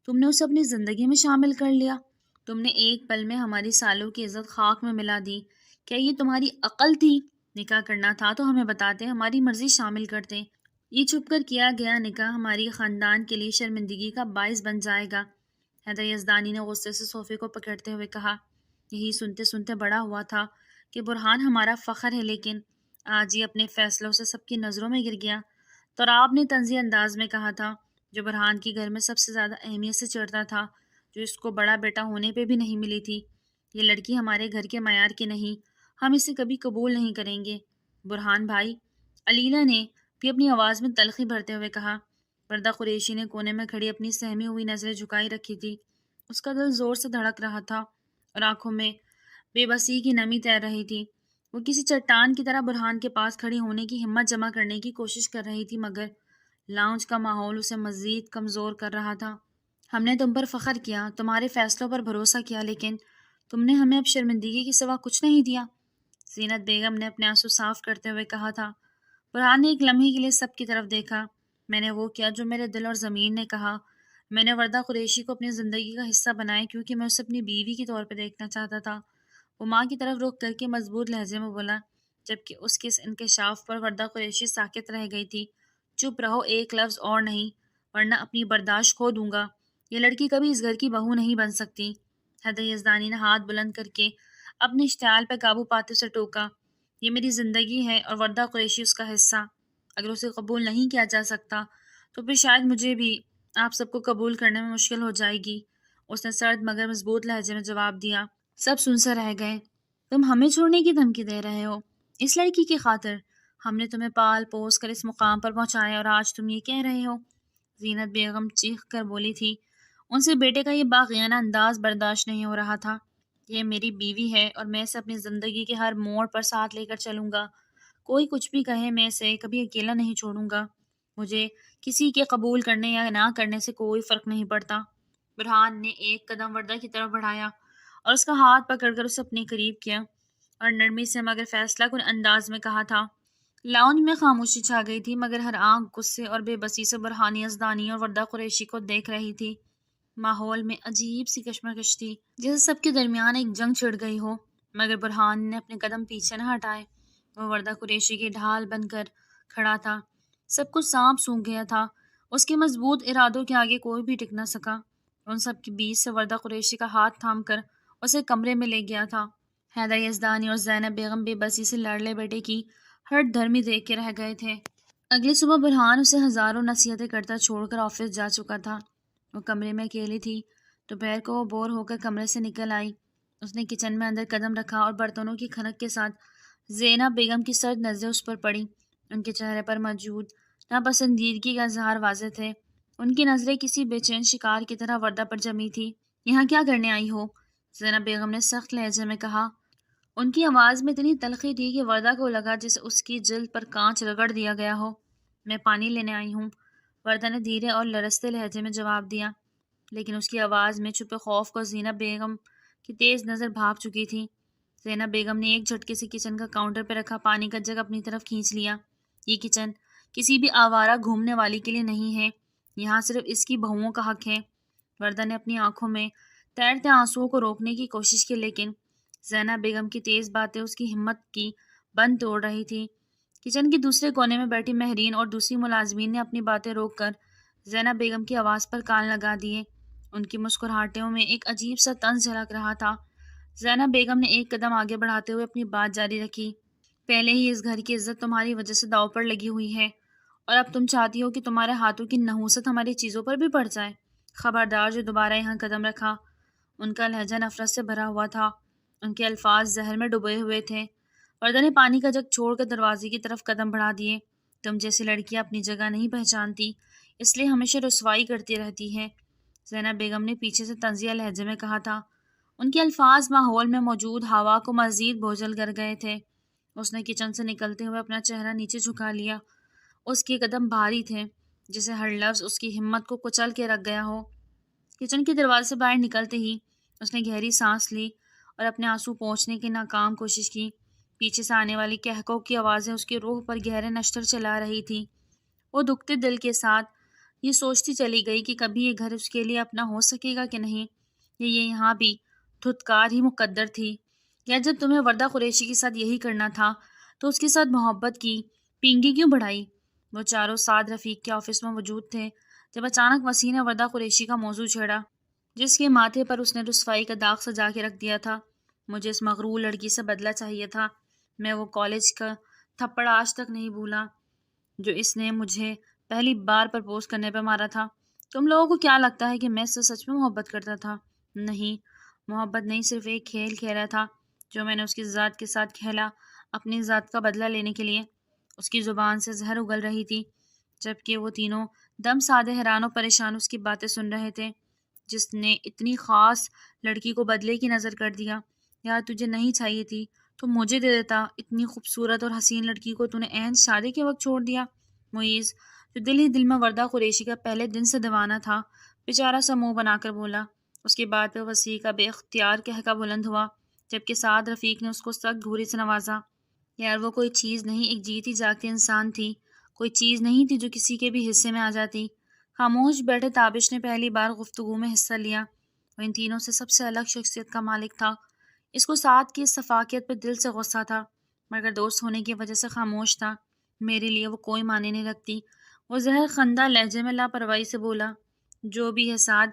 تم نے اسے اپنی زندگی میں شامل کر لیا۔ تم نے ایک پل میں ہماری سالوں کی عزت خاک میں ملا دی۔ کیا یہ تمہاری عقل تھی؟ نکاح کرنا تھا تو ہمیں بتاتے، ہماری مرضی شامل کرتے۔ یہ چھپ کر کیا گیا نکاح ہماری خاندان کے لیے شرمندگی کا باعث بن جائے گا۔ حیدر یزدانی نے غصے سے صوفے کو پکڑتے ہوئے کہا۔ یہی سنتے سنتے بڑا ہوا تھا کہ برہان ہمارا فخر ہے، لیکن آج یہ اپنے فیصلوں سے سب کی نظروں میں گر گیا۔ تراب نے طنزی انداز میں کہا تھا، جو برہان کی گھر میں سب سے زیادہ اہمیت سے چڑھتا تھا، جو اس کو بڑا بیٹا ہونے پہ بھی نہیں ملی تھی۔ یہ لڑکی ہمارے گھر کے معیار کی نہیں، ہم اسے کبھی قبول نہیں کریں گے۔ برہان بھائی، علیلہ نے بھی اپنی آواز میں تلخی بھرتے ہوئے کہا۔ وردہ قریشی نے کونے میں کھڑی اپنی سہمی ہوئی نظریں جھکائی رکھی تھی۔ اس کا دل زور سے دھڑک رہا تھا اور آنکھوں میں بے بسی کی نمی تیر رہی تھی۔ وہ کسی چٹان کی طرح برہان کے پاس کھڑی ہونے کی ہمت جمع کرنے کی کوشش کر رہی تھی، مگر لاؤنج کا ماحول اسے مزید کمزور کر رہا تھا۔ ہم نے تم پر فخر کیا، تمہارے فیصلوں پر بھروسہ کیا، لیکن تم نے ہمیں اب شرمندگی کے سوا کچھ نہیں دیا۔ زینت بیگم نے اپنے آنسو صاف کرتے ہوئے کہا تھا۔ برہان نے ایک لمحے کے لیے سب کی طرف دیکھا۔ میں نے وہ کیا جو میرے دل اور ضمیر نے کہا۔ میں نے وردہ قریشی کو اپنی زندگی کا حصہ بنایا کیونکہ میں اسے اپنی بیوی کے طور پہ دیکھنا چاہتا تھا۔ وہ ماں کی طرف رخ کر کے مضبوط لہجے میں بولا، جبکہ اس کے اس انکشاف پر وردہ قریشی ساکت رہ گئی تھی۔ چپ رہو، ایک لفظ اور نہیں، ورنہ اپنی برداشت کھو دوں گا۔ یہ لڑکی کبھی اس گھر کی بہو نہیں بن سکتی۔ حیدر یزدانی نے ہاتھ بلند کر کے اپنے اشتعال پہ قابو پاتے سے ٹوکا۔ یہ میری زندگی ہے اور وردہ قریشی اس کا حصہ۔ اگر اسے قبول نہیں کیا جا سکتا تو پھر شاید مجھے بھی آپ سب کو قبول کرنے میں مشکل ہو جائے گی۔ اس نے سرد مگر مضبوط لہجے میں جواب دیا۔ سب سن سے رہ گئے۔ تم ہمیں چھوڑنے کی دھمکی دے رہے ہو اس لڑکی کی خاطر؟ ہم نے تمہیں پال پوس کر اس مقام پر پہنچایا اور آج تم یہ کہہ رہے ہو؟ زینت بیگم چیخ کر بولی تھی۔ ان سے بیٹے کا یہ باغیانہ انداز برداشت نہیں ہو رہا تھا۔ یہ میری بیوی ہے اور میں اسے اپنی زندگی کے ہر موڑ پر ساتھ لے کر چلوں گا۔ کوئی کچھ بھی کہے، میں اسے کبھی اکیلا نہیں چھوڑوں گا۔ مجھے کسی کے قبول کرنے یا نہ کرنے سے کوئی فرق نہیں پڑتا۔ برہان نے ایک قدم وردہ کی طرف بڑھایا اور اس کا ہاتھ پکڑ کر اسے اپنے قریب کیا۔ اور نرمی سے مگر فیصلہ کن انداز میں کہا تھا۔ لاؤنج میں خاموشی چھا گئی تھی، مگر ہر آنکھ غصے اور بے بسی سے برہانی یزدانی اور وردہ قریشی کو دیکھ رہی تھی۔ ماحول میں عجیب سی کشمکش تھی، جیسے سب کے درمیان ایک جنگ چھڑ گئی ہو، مگر برہان نے اپنے قدم پیچھے نہ ہٹائے۔ وہ وردہ قریشی کی ڈھال بن کر کھڑا تھا، سب کچھ سانپ سونگھ گیا تھا، اس کے مضبوط ارادوں کے آگے کوئی بھی ٹک نہ سکا۔ ان سب کے بیچ سے وردہ قریشی کا ہاتھ تھام کر اسے کمرے میں لے گیا تھا۔ حیدر یزدانی اور زینب بیگم بے بسی سے لاڈلے بیٹے کی ہٹ دھرمی دیکھ کے رہ گئے تھے۔ اگلی صبح برہان اسے ہزاروں نصیحتیں کرتا چھوڑ کر آفس جا چکا تھا۔ وہ کمرے میں اکیلی تھی۔ دوپہر کو وہ بور ہو کر کمرے سے نکل آئی۔ اس نے کچن میں اندر قدم رکھا اور برتنوں کی کھنک کے ساتھ زینب بیگم کی سرد نظریں اس پر پڑیں۔ ان کے چہرے پر موجود ناپسندیدگی کا اظہار واضح تھے۔ ان کی نظریں کسی بے چین شکار کی طرح وردہ پر جمی تھی۔ یہاں کیا کرنے آئی ہو؟ زینب بیگم نے سخت لہجے میں کہا۔ ان کی آواز میں اتنی تلخی تھی کہ وردہ کو لگا جیسے اس کی جلد پر کانچ رگڑ دیا گیا ہو۔ میں پانی لینے آئی ہوں، وردہ نے دھیرے اور لرزتے لہجے میں جواب دیا، لیکن اس کی آواز میں چھپے خوف کو زینب بیگم کی تیز نظر بھاپ چکی تھی۔ زینب بیگم نے ایک جھٹکے سے کچن کا کاؤنٹر پہ رکھا پانی کا جگ اپنی طرف کھینچ لیا۔ یہ کچن کسی بھی آوارہ گھومنے والی کے لیے نہیں ہے، یہاں صرف اس کی بہوؤں کا حق ہے۔ وردہ نے اپنی آنکھوں میں تیرتے آنسوؤں کو روکنے کی کوشش کی، لیکن زینب بیگم کی تیز باتیں اس کی ہمت کی بند توڑ رہی تھی۔ کچن کے دوسرے کونے میں بیٹھی مہرین اور دوسری ملازمین نے اپنی باتیں روک کر زینب بیگم کی آواز پر کان لگا دیے۔ ان کی مسکراہٹوں میں ایک عجیب سا طنز جھلک رہا تھا۔ زینب بیگم نے ایک قدم آگے بڑھاتے ہوئے اپنی بات جاری رکھی۔ پہلے ہی اس گھر کی عزت تمہاری وجہ سے داؤ پر لگی ہوئی ہے، اور اب تم چاہتی ہو کہ تمہارے ہاتھوں کی نحوست ہماری چیزوں پر بھی پڑ جائے۔ خبردار جو دوبارہ یہاں قدم رکھا۔ ان کا لہجہ نفرت سے بھرا ہوا تھا، ان کے الفاظ زہر میں ڈبوئے ہوئے تھے۔ وردہ نے پانی کا جگ چھوڑ کر دروازے کی طرف قدم بڑھا دیے۔ تم جیسی لڑکیاں اپنی جگہ نہیں پہچانتی، اس لیے ہمیشہ رسوائی کرتی رہتی ہے، زینب بیگم نے پیچھے سے طنزیہ لہجے میں کہا تھا۔ ان کے الفاظ ماحول میں موجود ہوا کو مزید بوجھل کر گئے تھے۔ اس نے کچن سے نکلتے ہوئے اپنا چہرہ نیچے جھکا لیا۔ اس کے قدم بھاری تھے، جسے ہر لفظ اس کی ہمت کو کچل کے رکھ گیا ہو۔ کچن کے دروازے سے باہر نکلتے ہی اس نے گہری سانس لی اور اپنے آنسو پونچھنے کی ناکام کوشش کی۔ پیچھے سے آنے والی کہکاؤ کی آوازیں اس کی روح پر گہرے نشتر چلا رہی تھی۔ وہ دکھتے دل کے ساتھ یہ سوچتی چلی گئی کہ کبھی یہ گھر اس کے لیے اپنا ہو سکے گا کہ نہیں، یا یہ یہاں بھی دھتکار ہی مقدر تھی۔ یا جب تمہیں وردہ قریشی کے ساتھ یہی کرنا تھا تو اس کے ساتھ محبت کی پینگی کیوں بڑھائی؟ وہ چاروں سعد رفیق کے آفس میں موجود تھے جب اچانک وسیع نے وردہ قریشی کا موضوع چھیڑا، جس کے ماتھے پر اس نے رسوائی کا داغ سجا کے رکھ دیا تھا۔ مجھے اس مغرور لڑکی سے بدلہ چاہیے تھا۔ میں وہ کالج کا تھپڑ آج تک نہیں بھولا جو اس نے مجھے پہلی بار پرپوز کرنے پہ مارا تھا۔ تم لوگوں کو کیا لگتا ہے کہ میں اس سے سچ میں محبت کرتا تھا؟ نہیں، محبت نہیں، صرف ایک کھیل کھیلا تھا جو میں نے اس کی ذات کے ساتھ کھیلا، اپنی ذات کا بدلہ لینے کے لیے۔ اس کی زبان سے زہر اگل رہی تھی، جبکہ وہ تینوں دم سادے حیران و پریشان اس کی باتیں سن رہے تھے۔ جس نے اتنی خاص لڑکی کو بدلے کی نظر کر دیا۔ یار تجھے نہیں چاہیے تھی تو مجھے دے دیتا، اتنی خوبصورت اور حسین لڑکی کو تو نے عین شادی کے وقت چھوڑ دیا۔ معیز جو دل ہی دل میں وردہ قریشی کا پہلے دن سے دیوانہ تھا، بیچارہ سا منہ بنا کر بولا۔ اس کے بعد پہ وسیع کا بے اختیار کہکا بلند ہوا، جبکہ سعد رفیق نے اس کو سخت گھوری سے نوازا۔ یار وہ کوئی چیز نہیں، ایک جیتی جاگتی انسان تھی، کوئی چیز نہیں تھی جو کسی کے بھی حصے میں آ جاتی۔ خاموش بیٹھے تابش نے پہلی بار گفتگو میں حصہ لیا۔ وہ ان تینوں سے سب سے الگ شخصیت کا مالک تھا۔ اس کو سعد کی صفاقیت پہ دل سے غصہ تھا، مگر دوست ہونے کی وجہ سے خاموش تھا۔ میرے لیے وہ کوئی معنی نہیں رکھتی، وہ زہر خندہ لہجے میں لاپرواہی سے بولا۔ جو بھی ہے سعد،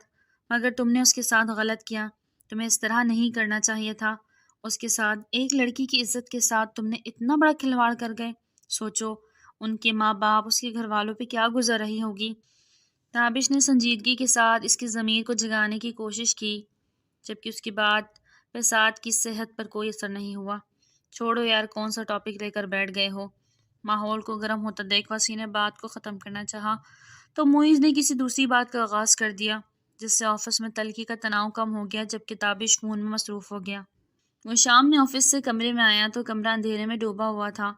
مگر تم نے اس کے ساتھ غلط کیا، تمہیں اس طرح نہیں کرنا چاہیے تھا۔ اس کے ساتھ ایک لڑکی کی عزت کے ساتھ تم نے اتنا بڑا کھلواڑ کر گئے۔ سوچو ان کے ماں باپ، اس کے گھر والوں پہ کیا گزر رہی ہوگی۔ تابش نے سنجیدگی کے ساتھ اس کی ضمیر کو جگانے کی کوشش کی، جبکہ اس کی بات پہ سعد کی صحت پر کوئی اثر نہیں ہوا۔ چھوڑو یار، کون سا ٹاپک لے کر بیٹھ گئے ہو؟ ماحول کو گرم ہوتا دیکھ وسیع نے بات کو ختم کرنا چاہا تو معیز نے کسی دوسری بات کا آغاز کر دیا، جس سے آفس میں تلخی کا تناؤ کم ہو گیا، جبکہ تابش خون میں مصروف ہو گیا۔ وہ شام میں آفس سے کمرے میں آیا تو کمرہ اندھیرے میں ڈوبا ہوا تھا۔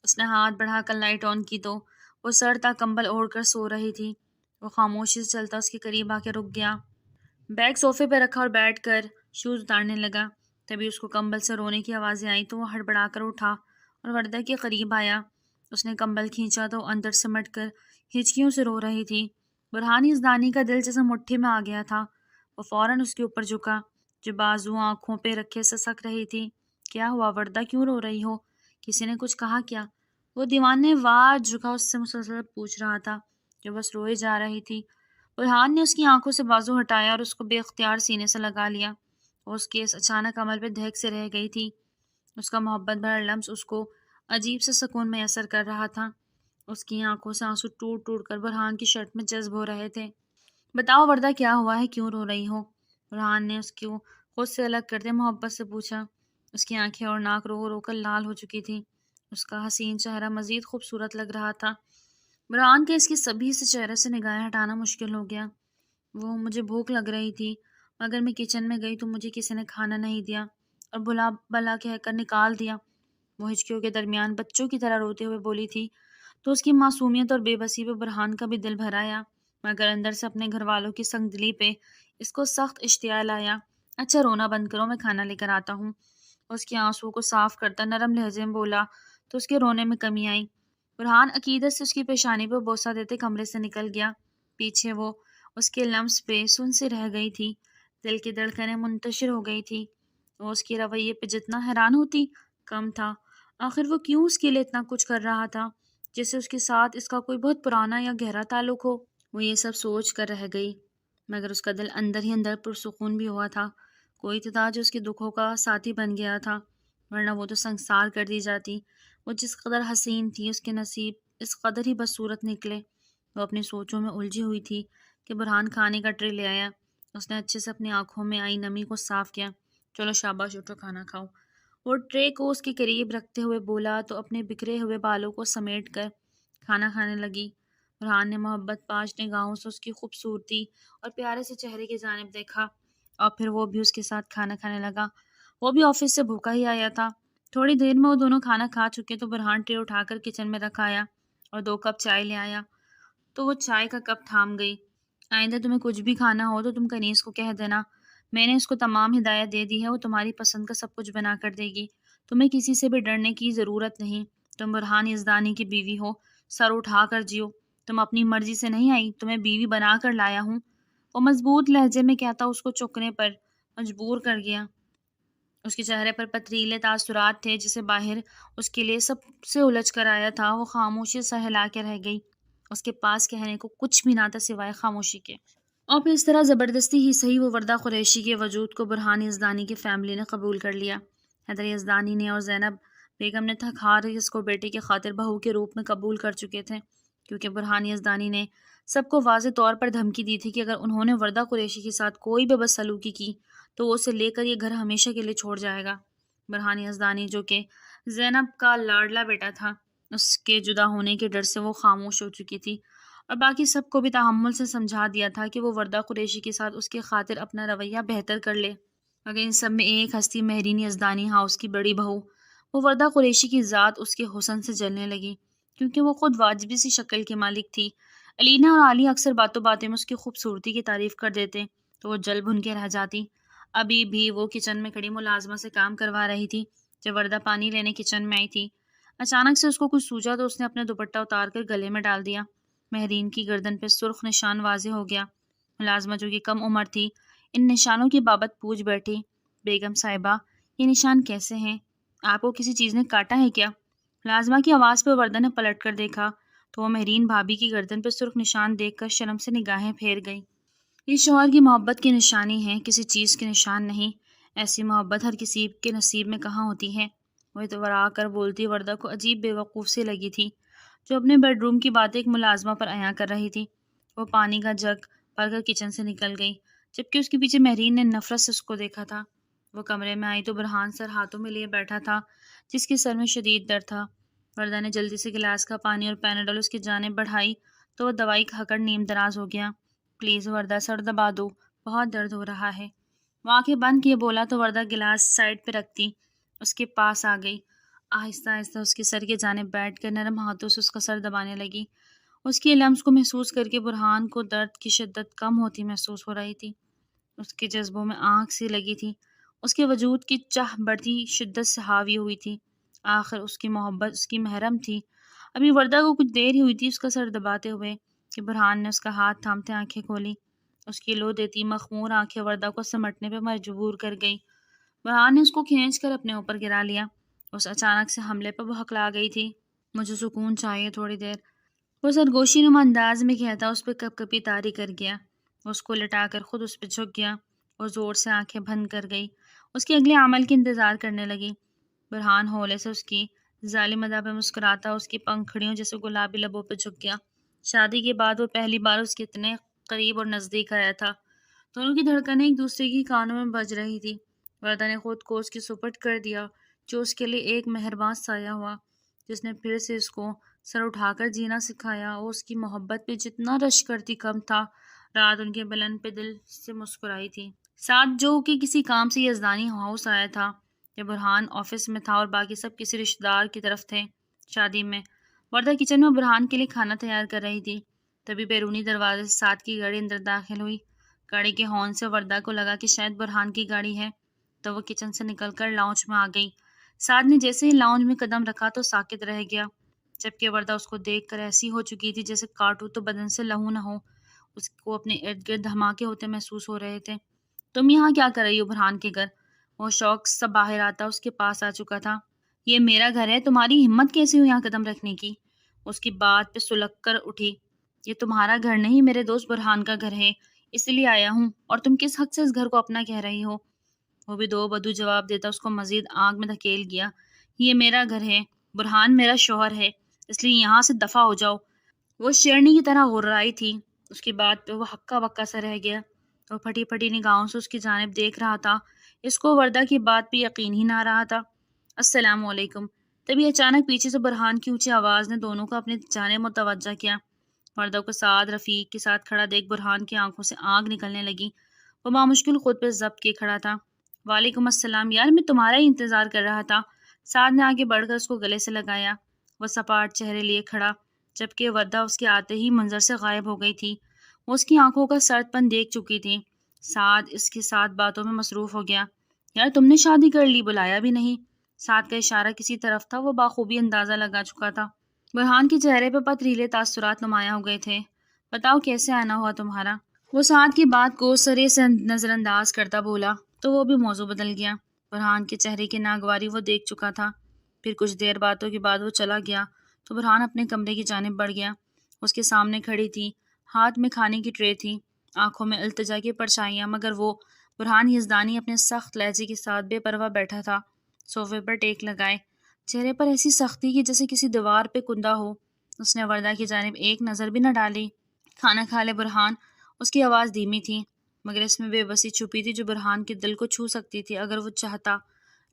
اس نے ہاتھ بڑھا کر لائٹ آن کی تو وہ سر تا کمبل اوڑھ کر سو رہی تھی۔ وہ خاموشی سے چلتا اس کے قریب آ کے رک گیا، بیگ صوفے پہ رکھا اور بیٹھ کر شوز اتارنے لگا۔ تبھی اس کو کمبل سے رونے کی آوازیں آئیں تو وہ ہڑبڑا کر اٹھا اور وردہ کے قریب آیا۔ اس نے کمبل کھینچا تو اندر سمٹ کر ہچکیوں سے رو رہی تھی۔ برہان یزدانی کا دل جیسے مٹھی میں آ گیا تھا۔ وہ فوراً اس کے اوپر جھکا، جو بازو آنکھوں پہ رکھے سسک رہی تھی۔ کیا ہوا وردہ، کیوں رو رہی ہو؟ کسی نے کچھ کہا کیا؟ وہ دیوانے وار جھکا اس سے مسلسل پوچھ رہا تھا، جو بس روئے جا رہی تھی۔ برہان نے اس کی آنکھوں سے بازو ہٹایا اور اس کو بے اختیار سینے سے لگا لیا۔ اور اس کی اس اچانک عمل پہ دھک سے رہ گئی تھی۔ اس کا محبت بھرا لمس اس کو عجیب سے سکون میسر کر رہا تھا۔ اس کی آنکھوں سے آنسو ٹوٹ ٹوٹ کر برہان کی شرٹ میں جذب ہو رہے تھے۔ بتاؤ وردہ، کیا ہوا ہے، کیوں رو رہی ہو؟ برہان نے اس کو خود سے الگ کرتے محبت سے پوچھا۔ اس کی آنکھیں اور ناک رو رو کر لال ہو چکی تھی۔ اس کا حسین چہرہ مزید خوبصورت لگ رہا تھا۔ برہان کے اس کے سبھی سے چہرے سے نگاہیں ہٹانا مشکل ہو گیا۔ وہ مجھے بھوک لگ رہی تھی، مگر میں کچن میں گئی تو مجھے کسی نے کھانا نہیں دیا اور بلا بلا کہہ کر نکال دیا۔ وہ ہچکیوں کے درمیان بچوں کی طرح روتے ہوئے بولی تھی تو اس کی معصومیت اور بے بسی پہ برہان کا بھی دل بھر آیا، مگر اندر سے اپنے گھر والوں کی سنگ دلی پہ اس کو سخت اشتعال آیا۔ اچھا رونا بند کرو، میں کھانا لے کر آتا ہوں۔ اس کے آنسوؤں کو صاف کرتا نرم لہجے میں بولا تو اس کے رونے میں کمی آئی۔ برہان عقیدت سے اس کی پیشانی پہ بوسہ دیتے کمرے سے نکل گیا۔ پیچھے وہ اس کے لمس پہ سن سی رہ گئی تھی، دل کی دھڑکنیں منتشر ہو گئی تھی۔ وہ اس کی رویے پہ جتنا حیران ہوتی کم تھا۔ آخر وہ کیوں اس کے لیے اتنا کچھ کر رہا تھا، جیسے اس کے ساتھ اس کا کوئی بہت پرانا یا گہرا تعلق ہو۔ وہ یہ سب سوچ کر رہ گئی، مگر اس کا دل اندر ہی اندر پرسکون بھی ہوا تھا۔ کوئی تھا جو اس کے دکھوں کا ساتھی بن گیا تھا، ورنہ وہ تو سنسار کر دی جاتی۔ وہ جس قدر حسین تھی، اس کے نصیب اس قدر ہی بدصورت نکلے۔ وہ اپنی سوچوں میں الجھی ہوئی تھی کہ برہان کھانے کا ٹرے لے آیا۔ اس نے اچھے سے اپنی آنکھوں میں آئی نمی کو صاف کیا۔ چلو شاباش، اٹھو کھانا کھاؤ۔ وہ ٹرے کو اس کے قریب رکھتے ہوئے بولا تو اپنے بکھرے ہوئے بالوں کو سمیٹ کر کھانا کھانے لگی۔ برہان نے محبت پاش نگاہوں سے اس کی خوبصورتی اور پیارے سے چہرے کی جانب دیکھا، اور پھر وہ بھی اس کے ساتھ کھانا کھانے لگا۔ وہ بھی آفس سے بھوکا ہی آیا تھا۔ تھوڑی دیر میں وہ دونوں کھانا کھا چکے تو برہان ٹرے اٹھا کر کچن میں رکھ آیا اور 2 کپ چائے لے آیا تو وہ چائے کا کپ تھام گئی۔ آئندہ تمہیں کچھ بھی کھانا ہو تو تم کنیز کو کہہ دینا، میں نے اس کو تمام ہدایت دے دی ہے، وہ تمہاری پسند کا سب کچھ بنا کر دے گی۔ تمہیں کسی سے بھی ڈرنے کی ضرورت نہیں۔ تم برہان یزدانی کی بیوی ہو، سر اٹھا کر جیو۔ تم اپنی مرضی سے نہیں آئی، تمہیں بیوی بنا کر لایا ہوں۔ وہ مضبوط لہجے میں کہتا اس کو چکنے پر مجبور کر گیا۔ اس کے چہرے پر پتریلے تاثرات تھے جسے باہر اس کے لیے سب سے الجھ کر آیا تھا۔ وہ خاموشی سے ہلا کے رہ گئی۔ اس کے پاس کہنے کو کچھ بھی نہ تھا سوائے خاموشی کے، اور پھر اس طرح زبردستی ہی صحیح وہ وردہ قریشی کے وجود کو برہان یزدانی کی فیملی نے قبول کر لیا۔ حیدر یزدانی نے اور زینب بیگم نے تھکار اس کو بیٹے کی خاطر بہو کے روپ میں قبول کر چکے تھے، کیونکہ برہان یزدانی نے سب کو واضح طور پر دھمکی دی تھی کہ اگر انہوں نے وردہ قریشی کے ساتھ کوئی بھی بدسلوکی کی تو وہ اسے لے کر یہ گھر ہمیشہ کے لیے چھوڑ جائے گا۔ برہان یزدانی جو کہ زینب کا لاڈلا بیٹا تھا، اس کے جدا ہونے کے ڈر سے وہ خاموش ہو چکی تھی، اور باقی سب کو بھی تحمل سے سمجھا دیا تھا کہ وہ وردہ قریشی کے ساتھ اس کی خاطر اپنا رویہ بہتر کر لے۔ مگر ان سب میں ایک ہستی مہرین یزدانی ہاؤس کی بڑی بہو، وہ وردہ قریشی کی ذات اس کے حسن سے جلنے لگی، کیونکہ وہ خود واجبی سی شکل کی مالک تھی۔ علینا اور علی اکثر باتوں باتیں میں اس کی خوبصورتی کی تعریف کر دیتے تو وہ جل بھن کے رہ جاتی۔ ابھی بھی وہ کچن میں کھڑی ملازمہ سے کام کروا رہی تھی جب وردہ پانی لینے کچن میں آئی تھی۔ اچانک سے اس کو کچھ سوجا تو اس نے اپنے دوپٹہ اتار کر گلے میں ڈال دیا۔ مہرین کی گردن پہ سرخ نشان واضح ہو گیا۔ ملازمہ جو کہ کم عمر تھی ان نشانوں کی بابت پوچھ بیٹھی، بیگم صاحبہ یہ نشان کیسے ہیں؟ آپ کو کسی چیز نے کاٹا ہے کیا؟ ملازمہ کی آواز پہ وردہ نے پلٹ کر دیکھا تو وہ مہرین بھابی کی گردن پہ سرخ نشان دیکھ کر شرم سے نگاہیں پھیر گئی۔ یہ شوہر کی محبت کی نشانی ہے، کسی چیز کی نشان نہیں۔ ایسی محبت ہر کسی کے نصیب میں کہاں ہوتی ہے؟ وہ اتورا کر بولتی وردہ کو عجیب بے وقوف سی لگی تھی، جو اپنے بیڈ روم کی باتیں ایک ملازمہ پر عیاں کر رہی تھی۔ وہ پانی کا جگ بھر کر کچن سے نکل گئی، جبکہ اس کے پیچھے مہرین نے نفرت سے اس کو دیکھا تھا۔ وہ کمرے میں آئی تو برہان سر ہاتھوں میں لیے بیٹھا تھا، جس کے سر میں شدید درد تھا۔ وردہ نے جلدی سے گلاس کا پانی اور پیناڈول اس کی جانب بڑھائی تو وہ دوائی کھا کر نیم دراز ہو گیا۔ پلیز وردہ، سر دبا دو، بہت درد ہو رہا ہے۔ وہ آنکھیں بند کیے بولا تو وردہ گلاس سائڈ پہ رکھتی اس کے پاس آ گئی، آہستہ آہستہ اس کے سر کے جانب بیٹھ کر نرم ہاتھوں سے اس کا سر دبانے لگی۔ اس کے لمس کو محسوس کر کے برہان کو درد کی شدت کم ہوتی محسوس ہو رہی تھی۔ اس کے جذبوں میں آنکھ سی لگی تھی۔ اس کے وجود کی چاہ بڑھتی شدت سے حاوی ہوئی تھی۔ آخر اس کی محبت اس کی محرم تھی۔ ابھی وردہ کو کچھ دیر ہی ہوئی تھی اس کا سر دباتے ہوئے کہ برہان نے اس کا ہاتھ تھامتے آنکھیں کھولی۔ اس کی لو دیتی مخمور آنکھیں وردہ کو سمٹنے پہ مجبور کر گئی۔ برہان نے اس کو کھینچ کر اپنے اوپر گرا لیا۔ اس اچانک سے حملے پہ وہ ہکلا گئی تھی۔ مجھے سکون چاہیے تھوڑی دیر، وہ سرگوشی نما انداز میں کہتا اس پہ کپ کپی طاری کر گیا۔ اس کو لٹا کر خود اس پہ جھک گیا اور زور سے آنکھیں بند کر گئی۔ اس کے اگلے عمل کی انتظار کرنے لگی۔ برہان ہولے سے اس کی ظالم ادا پہ مسکراتا اس کی پنکھڑیوں جیسے گلابی لبوں پہ جھک گیا۔ شادی کے بعد وہ پہلی بار اس کے اتنے قریب اور نزدیک آیا تھا۔ دونوں کی دھڑکنیں ایک دوسرے کی کانوں میں بج رہی تھی۔ وردہ نے خود کو اس کی سپرد کر دیا جو اس کے لیے ایک مہربان سایہ ہوا، جس نے پھر سے اس کو سر اٹھا کر جینا سکھایا۔ اور اس کی محبت پہ جتنا رشک کرتی کم تھا۔ رات ان کے بلند پہ دل سے مسکرائی تھی۔ ساتھ جو کہ کسی کام سے یزدانی ہاؤس آیا تھا۔ یہ برہان آفس میں تھا اور باقی سب کسی رشتہ دار کی طرف تھے۔ شادی میں وردہ کچن میں برہان کے لیے کھانا تیار کر رہی تھی۔ تبھی بیرونی دروازے سے ساتھ کی گاڑی اندر داخل ہوئی۔ گاڑی کے ہارن سے وردہ کو لگا کہ شاید برہان کی گاڑی ہے، تو وہ کچن سے نکل کر لاؤنج میں آ گئی۔ سعد نے جیسے ہی لاؤنج میں قدم رکھا تو ساکت رہ گیا، جبکہ وردہ اس کو دیکھ کر ایسی ہو چکی تھی جیسے کاٹو تو بدن سے لہو نہ ہو۔ اس کو اپنے ارد گرد دھماکے ہوتے محسوس ہو رہے تھے۔ تم یہاں کیا کر رہی ہو برہان کے گھر؟ وہ شوق سے باہر آتا اس کے پاس آ چکا تھا۔ یہ میرا گھر ہے، تمہاری ہمت کیسی ہوئی یہاں قدم رکھنے کی؟ اس کی بات پہ سلگ کر اٹھی۔ یہ تمہارا گھر نہیں، میرے دوست برہان کا گھر ہے، اس لیے آیا ہوں، اور تم کس حق سے اس گھر کو اپنا کہہ رہی ہو؟ وہ بھی دو بدو جواب دیتا اس کو مزید آگ میں دھکیل گیا۔ یہ میرا گھر ہے، برہان میرا شوہر ہے، اس لیے یہاں سے دفع ہو جاؤ۔ وہ شیرنی کی طرح غرائی تھی۔ اس کی بات پہ وہ ہکا بکا سا رہ گیا۔ وہ پھٹی پھٹی نگاہوں سے اس کی جانب دیکھ رہا تھا۔ اس کو وردہ کی بات پہ یقین ہی نہ آ رہا تھا۔ السلام علیکم۔ تبھی اچانک پیچھے سے برہان کی اونچی آواز نے دونوں کو اپنی جانب متوجہ کیا۔ وردہ کو سعد رفیق کے ساتھ کھڑا دیکھ برہان کی آنکھوں سے آگ نکلنے لگی۔ وہ بامشکل خود پہ ضبط کیے کھڑا تھا۔ وعلیکم السلام یار، میں تمہارا ہی انتظار کر رہا تھا۔ سعد نے آگے بڑھ کر اس کو گلے سے لگایا۔ وہ سپاٹ چہرے لیے کھڑا، جبکہ وردہ اس کے آتے ہی منظر سے غائب ہو گئی تھی۔ وہ اس کی آنکھوں کا سرد پن دیکھ چکی تھی۔ سعد اس کے ساتھ باتوں میں مصروف ہو گیا۔ یار تم نے شادی کر لی، بلایا بھی نہیں۔ سعد کا اشارہ کسی طرف تھا، وہ بخوبی اندازہ لگا چکا تھا۔ برہان کے چہرے پہ پتریلے تاثرات نمایاں ہو گئے تھے۔ بتاؤ کیسے آنا ہوا تمہارا؟ وہ سعد کی بات کو سرے سے نظر انداز کرتا بولا تو وہ بھی موضوع بدل گیا۔ برہان کے چہرے کی ناگواری وہ دیکھ چکا تھا۔ پھر کچھ دیر باتوں کے بعد وہ چلا گیا تو برہان اپنے کمرے کی جانب بڑھ گیا۔ اس کے سامنے کھڑی تھی، ہاتھ میں کھانے کی ٹرے تھی، آنکھوں میں التجا کی پرچھائیاں، مگر وہ برہان یزدانی اپنے سخت لہجے کے ساتھ بے پرواہ بیٹھا تھا، صوفے پر ٹیک لگائے، چہرے پر ایسی سختی کہ جیسے کسی دیوار پہ کندہ ہو۔ اس نے وردہ کی جانب ایک نظر بھی نہ ڈالی۔ کھانا کھا لے برہان، اس کی آواز دھیمی تھی، مگر اس میں بے بسی چھپی تھی جو برہان کے دل کو چھو سکتی تھی اگر وہ چاہتا۔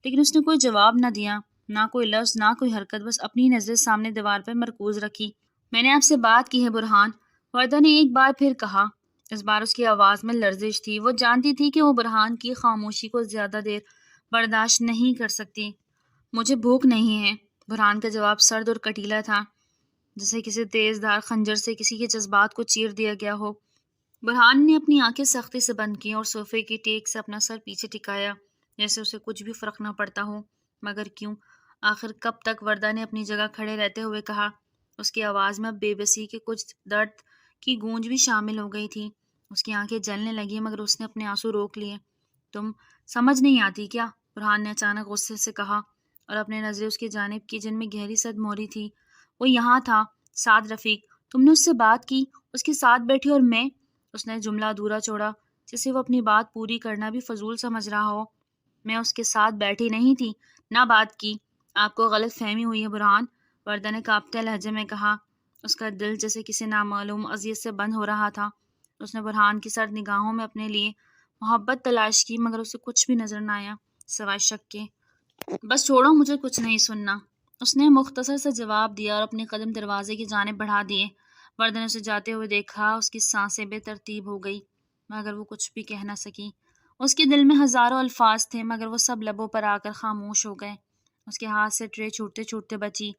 لیکن اس نے کوئی جواب نہ دیا، نہ کوئی لفظ، نہ کوئی حرکت، بس اپنی نظریں سامنے دیوار پہ مرکوز رکھی۔ میں نے آپ سے بات کی ہے برہان، وردہ نے ایک بار پھر کہا۔ اس بار اس کی آواز میں لرزش تھی۔ وہ جانتی تھی کہ وہ برہان کی خاموشی کو زیادہ دیر برداشت نہیں کر سکتی۔ مجھے بھوک نہیں ہے۔ برہان کا جواب سرد اور کٹیلا تھا، جیسے کسی تیز دھار خنجر سے کسی کے جذبات کو چیر دیا گیا ہو۔ برہان نے اپنی آنکھیں سختی سے بند کی اور صوفے کی ٹیک سے اپنا سر پیچھے ٹکایا، جیسے اسے کچھ بھی فرق نہ پڑتا ہو۔ مگر کیوں؟ آخر کب تک؟ وردہ نے اپنی جگہ کھڑے رہتے ہوئے کہا۔ اس کی آواز میں اب بے بسی کے کچھ درد کی گونج بھی شامل ہو گئی تھی۔ اس کی آنکھیں جلنے لگی مگر اس نے اپنے آنسو روک لیے۔ تم سمجھ نہیں آتی کیا؟ برہان نے اچانک غصے سے کہا اور اپنے نظریں اس کی جانب کی جن میں گہری صد موری تھی۔ وہ یہاں تھا، سعد رفیق، تم نے اس سے بات کی، اس کے ساتھ بیٹھی، اور میں… اس نے جملہ ادھورا چھوڑا، جسے وہ اپنی بات پوری کرنا بھی فضول سمجھ رہا ہو۔ میں اس کے ساتھ بیٹھی نہیں تھی، نہ بات کی۔ آپ کو غلط فہمی ہوئی ہے برہان، وردہ نے کانپتے لہجے میں کہا۔ اس کا دل جیسے کسی نامعلوم اذیت سے بند ہو رہا تھا۔ اس نے برہان کی سرد نگاہوں میں اپنے لیے محبت تلاش کی، مگر اسے کچھ بھی نظر نہ آیا سوائے شک کے۔ بس چھوڑو، مجھے کچھ نہیں سننا، اس نے مختصر سا جواب دیا اور اپنے قدم دروازے کی جانب بڑھا دیے۔ وردہ نے اسے جاتے ہوئے دیکھا، اس کی سانسیں بے ترتیب ہو گئی، مگر وہ کچھ بھی کہہ نہ سکی۔ اس کے دل میں ہزاروں الفاظ تھے مگر وہ سب لبوں پر آ کر خاموش ہو گئے۔ اس کے ہاتھ سے ٹرے چھوٹتے چھوٹتے بچی،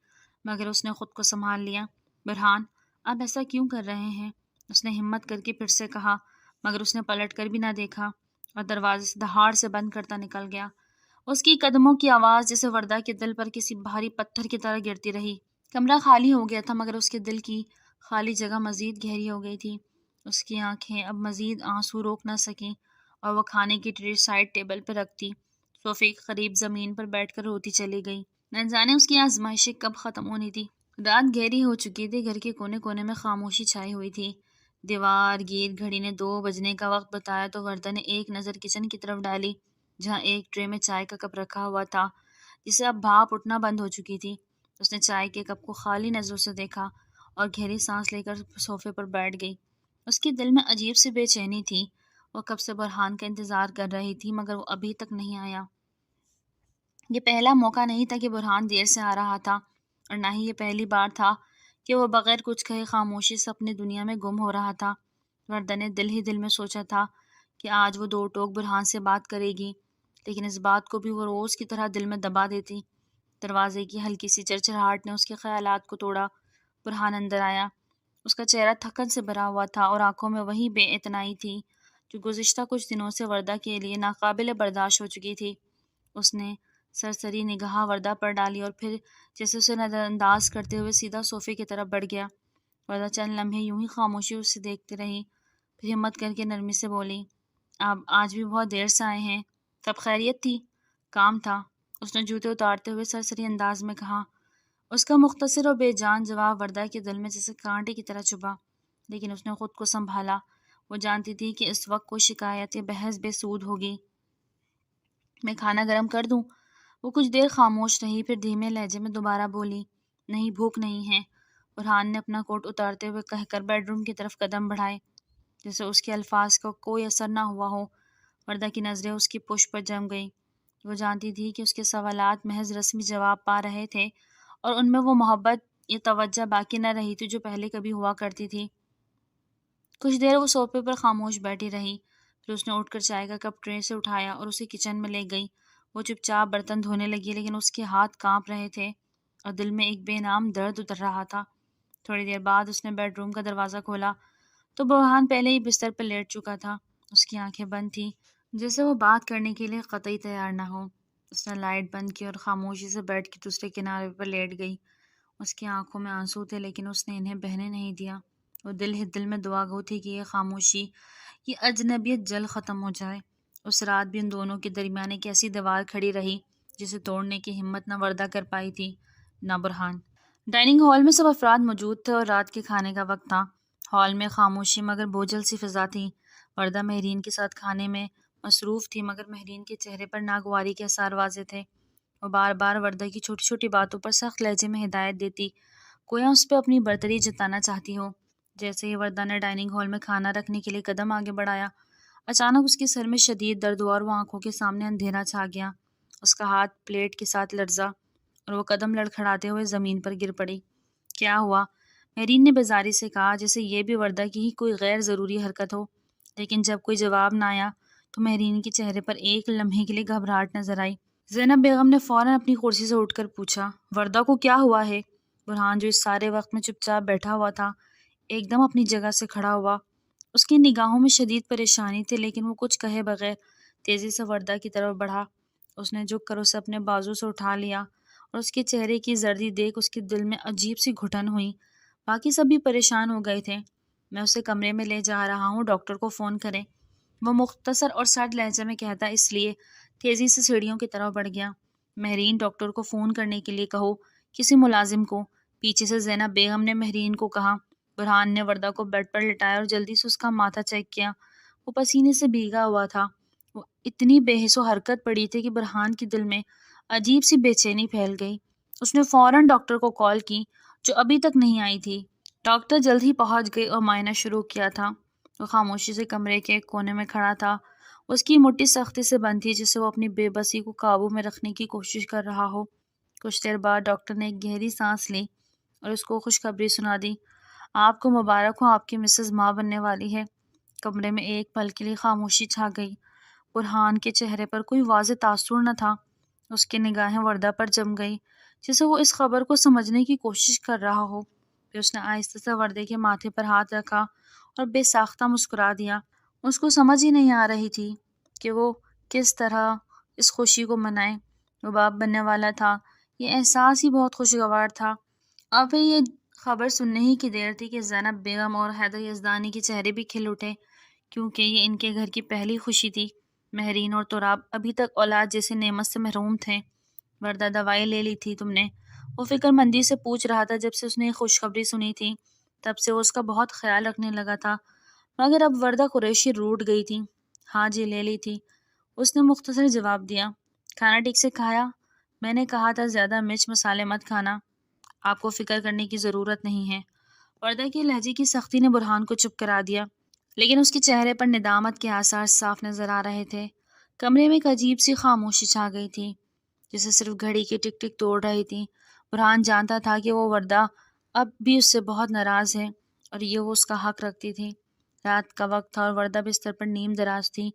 مگر اس نے خود کو سنبھال لیا۔ برہان، آپ ایسا کیوں کر رہے ہیں؟ اس نے ہمت کر کے پھر سے کہا، مگر اس نے پلٹ کر بھی نہ دیکھا۔ اور دروازے سے دھاڑ سے بند کرتا نکل گیا۔ اس کی قدموں کی آواز جیسے وردہ کے دل پر کسی بھاری پتھر کی طرح گرتی رہی۔ کمرہ خالی ہو گیا تھا مگر اس کے دل کی خالی جگہ مزید گہری ہو گئی تھی۔ اس کی آنکھیں اب مزید آنسو روک نہ سکیں اور وہ کھانے کی ٹرے سائڈ ٹیبل پہ رکھتی صوفے کے قریب زمین پر بیٹھ کر روتی چلی گئی۔ نہ جانے اس کی آزمائشیں کب ختم ہونی تھی۔ رات گہری ہو چکی تھی، گھر کے کونے کونے میں خاموشی چھائی ہوئی تھی۔ دیوار گیر گھڑی نے 2 بجنے کا وقت بتایا تو وردہ نے ایک نظر کچن کی طرف ڈالی جہاں ایک ٹرے میں چائے کا کپ رکھا ہوا تھا جسے اب بھاپ اٹھنا بند ہو چکی تھی۔ اس نے چائے کے کپ کو خالی نظروں سے دیکھا اور گہری سانس لے کر صوفے پر بیٹھ گئی۔ اس کے دل میں عجیب سی بے چینی تھی۔ وہ کب سے برہان کا انتظار کر رہی تھی مگر وہ ابھی تک نہیں آیا۔ یہ پہلا موقع نہیں تھا کہ برہان دیر سے آ رہا تھا اور نہ ہی یہ پہلی بار تھا کہ وہ بغیر کچھ کہے خاموشی سے اپنی دنیا میں گم ہو رہا تھا۔ وردہ نے دل ہی دل میں سوچا تھا کہ آج وہ 2 ٹوک برہان سے بات کرے گی، لیکن اس بات کو بھی وہ روز کی طرح دل میں دبا دیتی۔ دروازے کی ہلکی سی چرچراہٹ نے اس کے خیالات کو توڑا۔ برہان اندر آیا۔ اس کا چہرہ تھکن سے بھرا ہوا تھا اور آنکھوں میں وہی بے اعتنائی تھی جو گزشتہ کچھ دنوں سے وردہ کے لیے ناقابل برداشت ہو چکی تھی۔ اس نے سرسری نگاہ وردہ پر ڈالی اور پھر جیسے اسے نظر انداز کرتے ہوئے سیدھا صوفے کی طرف بڑھ گیا۔ وردہ چند لمحے یوں ہی خاموشی اسے دیکھتی رہی، پھر ہمت کر کے نرمی سے بولی، آپ آج بھی بہت دیر سے آئے ہیں، سب خیریت تھی؟ کام تھا، اس نے جوتے اتارتے ہوئے سرسری انداز میں کہا۔ اس کا مختصر اور بے جان جواب وردہ کے دل میں جیسے کانٹے کی طرح چبھا، لیکن اس نے خود کو سنبھالا۔ وہ جانتی تھی کہ اس وقت کوئی شکایت یا بحث بے سود ہوگی۔ میں کھانا گرم کر دوں؟ وہ کچھ دیر خاموش رہی، پھر دھیمے لہجے میں دوبارہ بولی، نہیں بھوک نہیں ہے۔ برہان نے اپنا کوٹ اتارتے ہوئے کہہ کر بیڈ روم کی طرف قدم بڑھائے، جیسے اس کے الفاظ کا کوئی اثر نہ ہوا ہو۔ وردہ کی نظریں اس کی پشت پر جم گئی۔ وہ جانتی تھی کہ اس کے سوالات محض رسمی جواب پا رہے تھے اور ان میں وہ محبت یا توجہ باقی نہ رہی تھی جو پہلے کبھی ہوا کرتی تھی۔ کچھ دیر وہ صوفے پر خاموش بیٹھی رہی، پھر اس نے اٹھ کر چائے کا کپ ٹرے سے اٹھایا اور اسے کچن میں لے گئی۔ وہ چپ چاپ برتن دھونے لگی، لیکن اس کے ہاتھ کانپ رہے تھے اور دل میں ایک بے نام درد اتر رہا تھا۔ تھوڑی دیر بعد اس نے بیڈ روم کا دروازہ کھولا تو برہان پہلے ہی بستر پر لیٹ چکا تھا۔ اس کی آنکھیں بند تھیں جیسے وہ بات کرنے کے لیے قطعی تیار نہ ہو۔ اس نے لائٹ بند کی اور خاموشی سے بیڈ کے دوسرے کنارے پر لیٹ گئی۔ اس کی آنکھوں میں آنسو تھے لیکن اس نے انہیں بہنے نہیں دیا۔ وہ دل ہی دل میں دعا گو تھی کہ یہ خاموشی، یہ اجنبیت جلد ختم ہو جائے۔ اس رات بھی ان دونوں کے درمیان ایک ایسی دیوار کھڑی رہی جسے توڑنے کی ہمت نہ وردہ کر پائی تھی نہ برہان۔ ڈائننگ ہال میں سب افراد موجود تھے اور رات کے کھانے کا وقت تھا۔ ہال میں خاموشی مگر بوجھل سی فضا تھی۔ وردہ مہرین کے ساتھ کھانے میں مصروف تھی مگر مہرین کے چہرے پر ناگواری کے آثار واضح تھے۔ وہ بار بار وردہ کی چھوٹی چھوٹی باتوں پر سخت لہجے میں ہدایت دیتی، گویا اس پہ اپنی برتری جتانا چاہتی ہو۔ جیسے ہی وردہ نے ڈائننگ ہال میں کھانا رکھنے کے لیے قدم آگے بڑھایا، اچانک اس کے سر میں شدید درد ہوا اور وہ آنکھوں کے سامنے اندھیرا چھا گیا۔ اس کا ہاتھ پلیٹ کے ساتھ لرزا اور وہ قدم لڑکھڑاتے ہوئے زمین پر گر پڑی۔ کیا ہوا؟ مہرین نے بیزاری سے کہا، جیسے یہ بھی وردہ کی ہی کوئی غیر ضروری حرکت ہو۔ لیکن جب کوئی جواب نہ آیا تو مہرین کے چہرے پر ایک لمحے کے لیے گھبراہٹ نظر آئی۔ زینب بیگم نے فوراً اپنی کرسی سے اٹھ کر پوچھا، وردہ کو کیا ہوا ہے؟ برہان جو اس سارے وقت میں چپ چاپ بیٹھا ہوا تھا ایک دم اپنی جگہ سے کھڑا ہوا۔ اس کی نگاہوں میں شدید پریشانی تھی لیکن وہ کچھ کہے بغیر تیزی سے وردہ کی طرف بڑھا۔ اس نے جھک کر اسے اپنے بازو سے اٹھا لیا اور اس کے چہرے کی زردی دیکھ اس کے دل میں عجیب سی گھٹن ہوئی۔ باقی سب بھی پریشان ہو گئے تھے۔ میں اسے کمرے میں لے جا رہا ہوں، ڈاکٹر کو فون کریں، وہ مختصر اور سرد لہجے میں کہتا، اس لیے تیزی سے سیڑھیوں کی طرف بڑھ گیا۔ مہرین، ڈاکٹر کو فون کرنے کے لیے کہو، کسی ملازم کو، پیچھے سے زینب بیگم نے مہرین کو کہا۔ برہان نے وردہ کو بیڈ پر لٹایا اور جلدی سے اس کا ماتھا چیک کیا۔ وہ پسینے سے بھیگا ہوا تھا۔ وہ اتنی بے حس و حرکت پڑی تھی کہ برہان کے دل میں عجیب سی بے چینی پھیل گئی۔ اس نے فوراً ڈاکٹر کو کال کی جو ابھی تک نہیں آئی تھی۔ ڈاکٹر جلد ہی پہنچ گئی اور معائنہ شروع کیا تھا۔ وہ خاموشی سے کمرے کے ایک کونے میں کھڑا تھا۔ اس کی مٹھی سختی سے بند تھی جسے وہ اپنی بے بسی کو قابو میں رکھنے کی کوشش کر رہا ہو۔ کچھ دیر بعد ڈاکٹر نے ایک گہری سانس لی اور اس کو خوشخبری سنا دی، آپ کو مبارک ہو، آپ کی مسز ماں بننے والی ہے۔ کمرے میں ایک پل کے لیے خاموشی چھا گئی۔ برہان کے چہرے پر کوئی واضح تاثر نہ تھا۔ اس کی نگاہیں وردہ پر جم گئی جسے وہ اس خبر کو سمجھنے کی کوشش کر رہا ہو۔ پھر اس نے آہستہ سے وردے کے ماتھے پر ہاتھ رکھا اور بے ساختہ مسکرا دیا۔ اس کو سمجھ ہی نہیں آ رہی تھی کہ وہ کس طرح اس خوشی کو منائے۔ وہ باپ بننے والا تھا، یہ احساس ہی بہت خوشگوار تھا۔ اور پھر یہ خبر سننے ہی کی دیر تھی کہ زینب بیگم اور حیدر یزدانی کے چہرے بھی کھل اٹھے، کیونکہ یہ ان کے گھر کی پہلی خوشی تھی۔ مہرین اور تراب ابھی تک اولاد جیسے نعمت سے محروم تھے۔ وردہ دوائی لے لی تھی تم نے؟ وہ فکر مندی سے پوچھ رہا تھا۔ جب سے اس نے یہ خوشخبری سنی تھی تب سے وہ اس کا بہت خیال رکھنے لگا تھا، مگر اب وردہ قریشی روٹھ گئی تھی۔ ہاں جی لے لی تھی، اس نے مختصر جواب دیا۔ کھانا ٹھیک سے کھایا؟ میں نے کہا تھا زیادہ مرچ مسالے مت کھانا۔ آپ کو فکر کرنے کی ضرورت نہیں ہے۔ وردہ کی لہجے کی سختی نے برہان کو چپ کرا دیا، لیکن اس کے چہرے پر ندامت کے آثار صاف نظر آ رہے تھے۔ کمرے میں ایک عجیب سی خاموشی چھا گئی تھی، جسے صرف گھڑی کی ٹک ٹک توڑ رہی تھی۔ برہان جانتا تھا کہ وہ وردہ اب بھی اس سے بہت ناراض ہے، اور یہ وہ اس کا حق رکھتی تھی۔ رات کا وقت تھا اور وردہ بستر پر نیم دراز تھی۔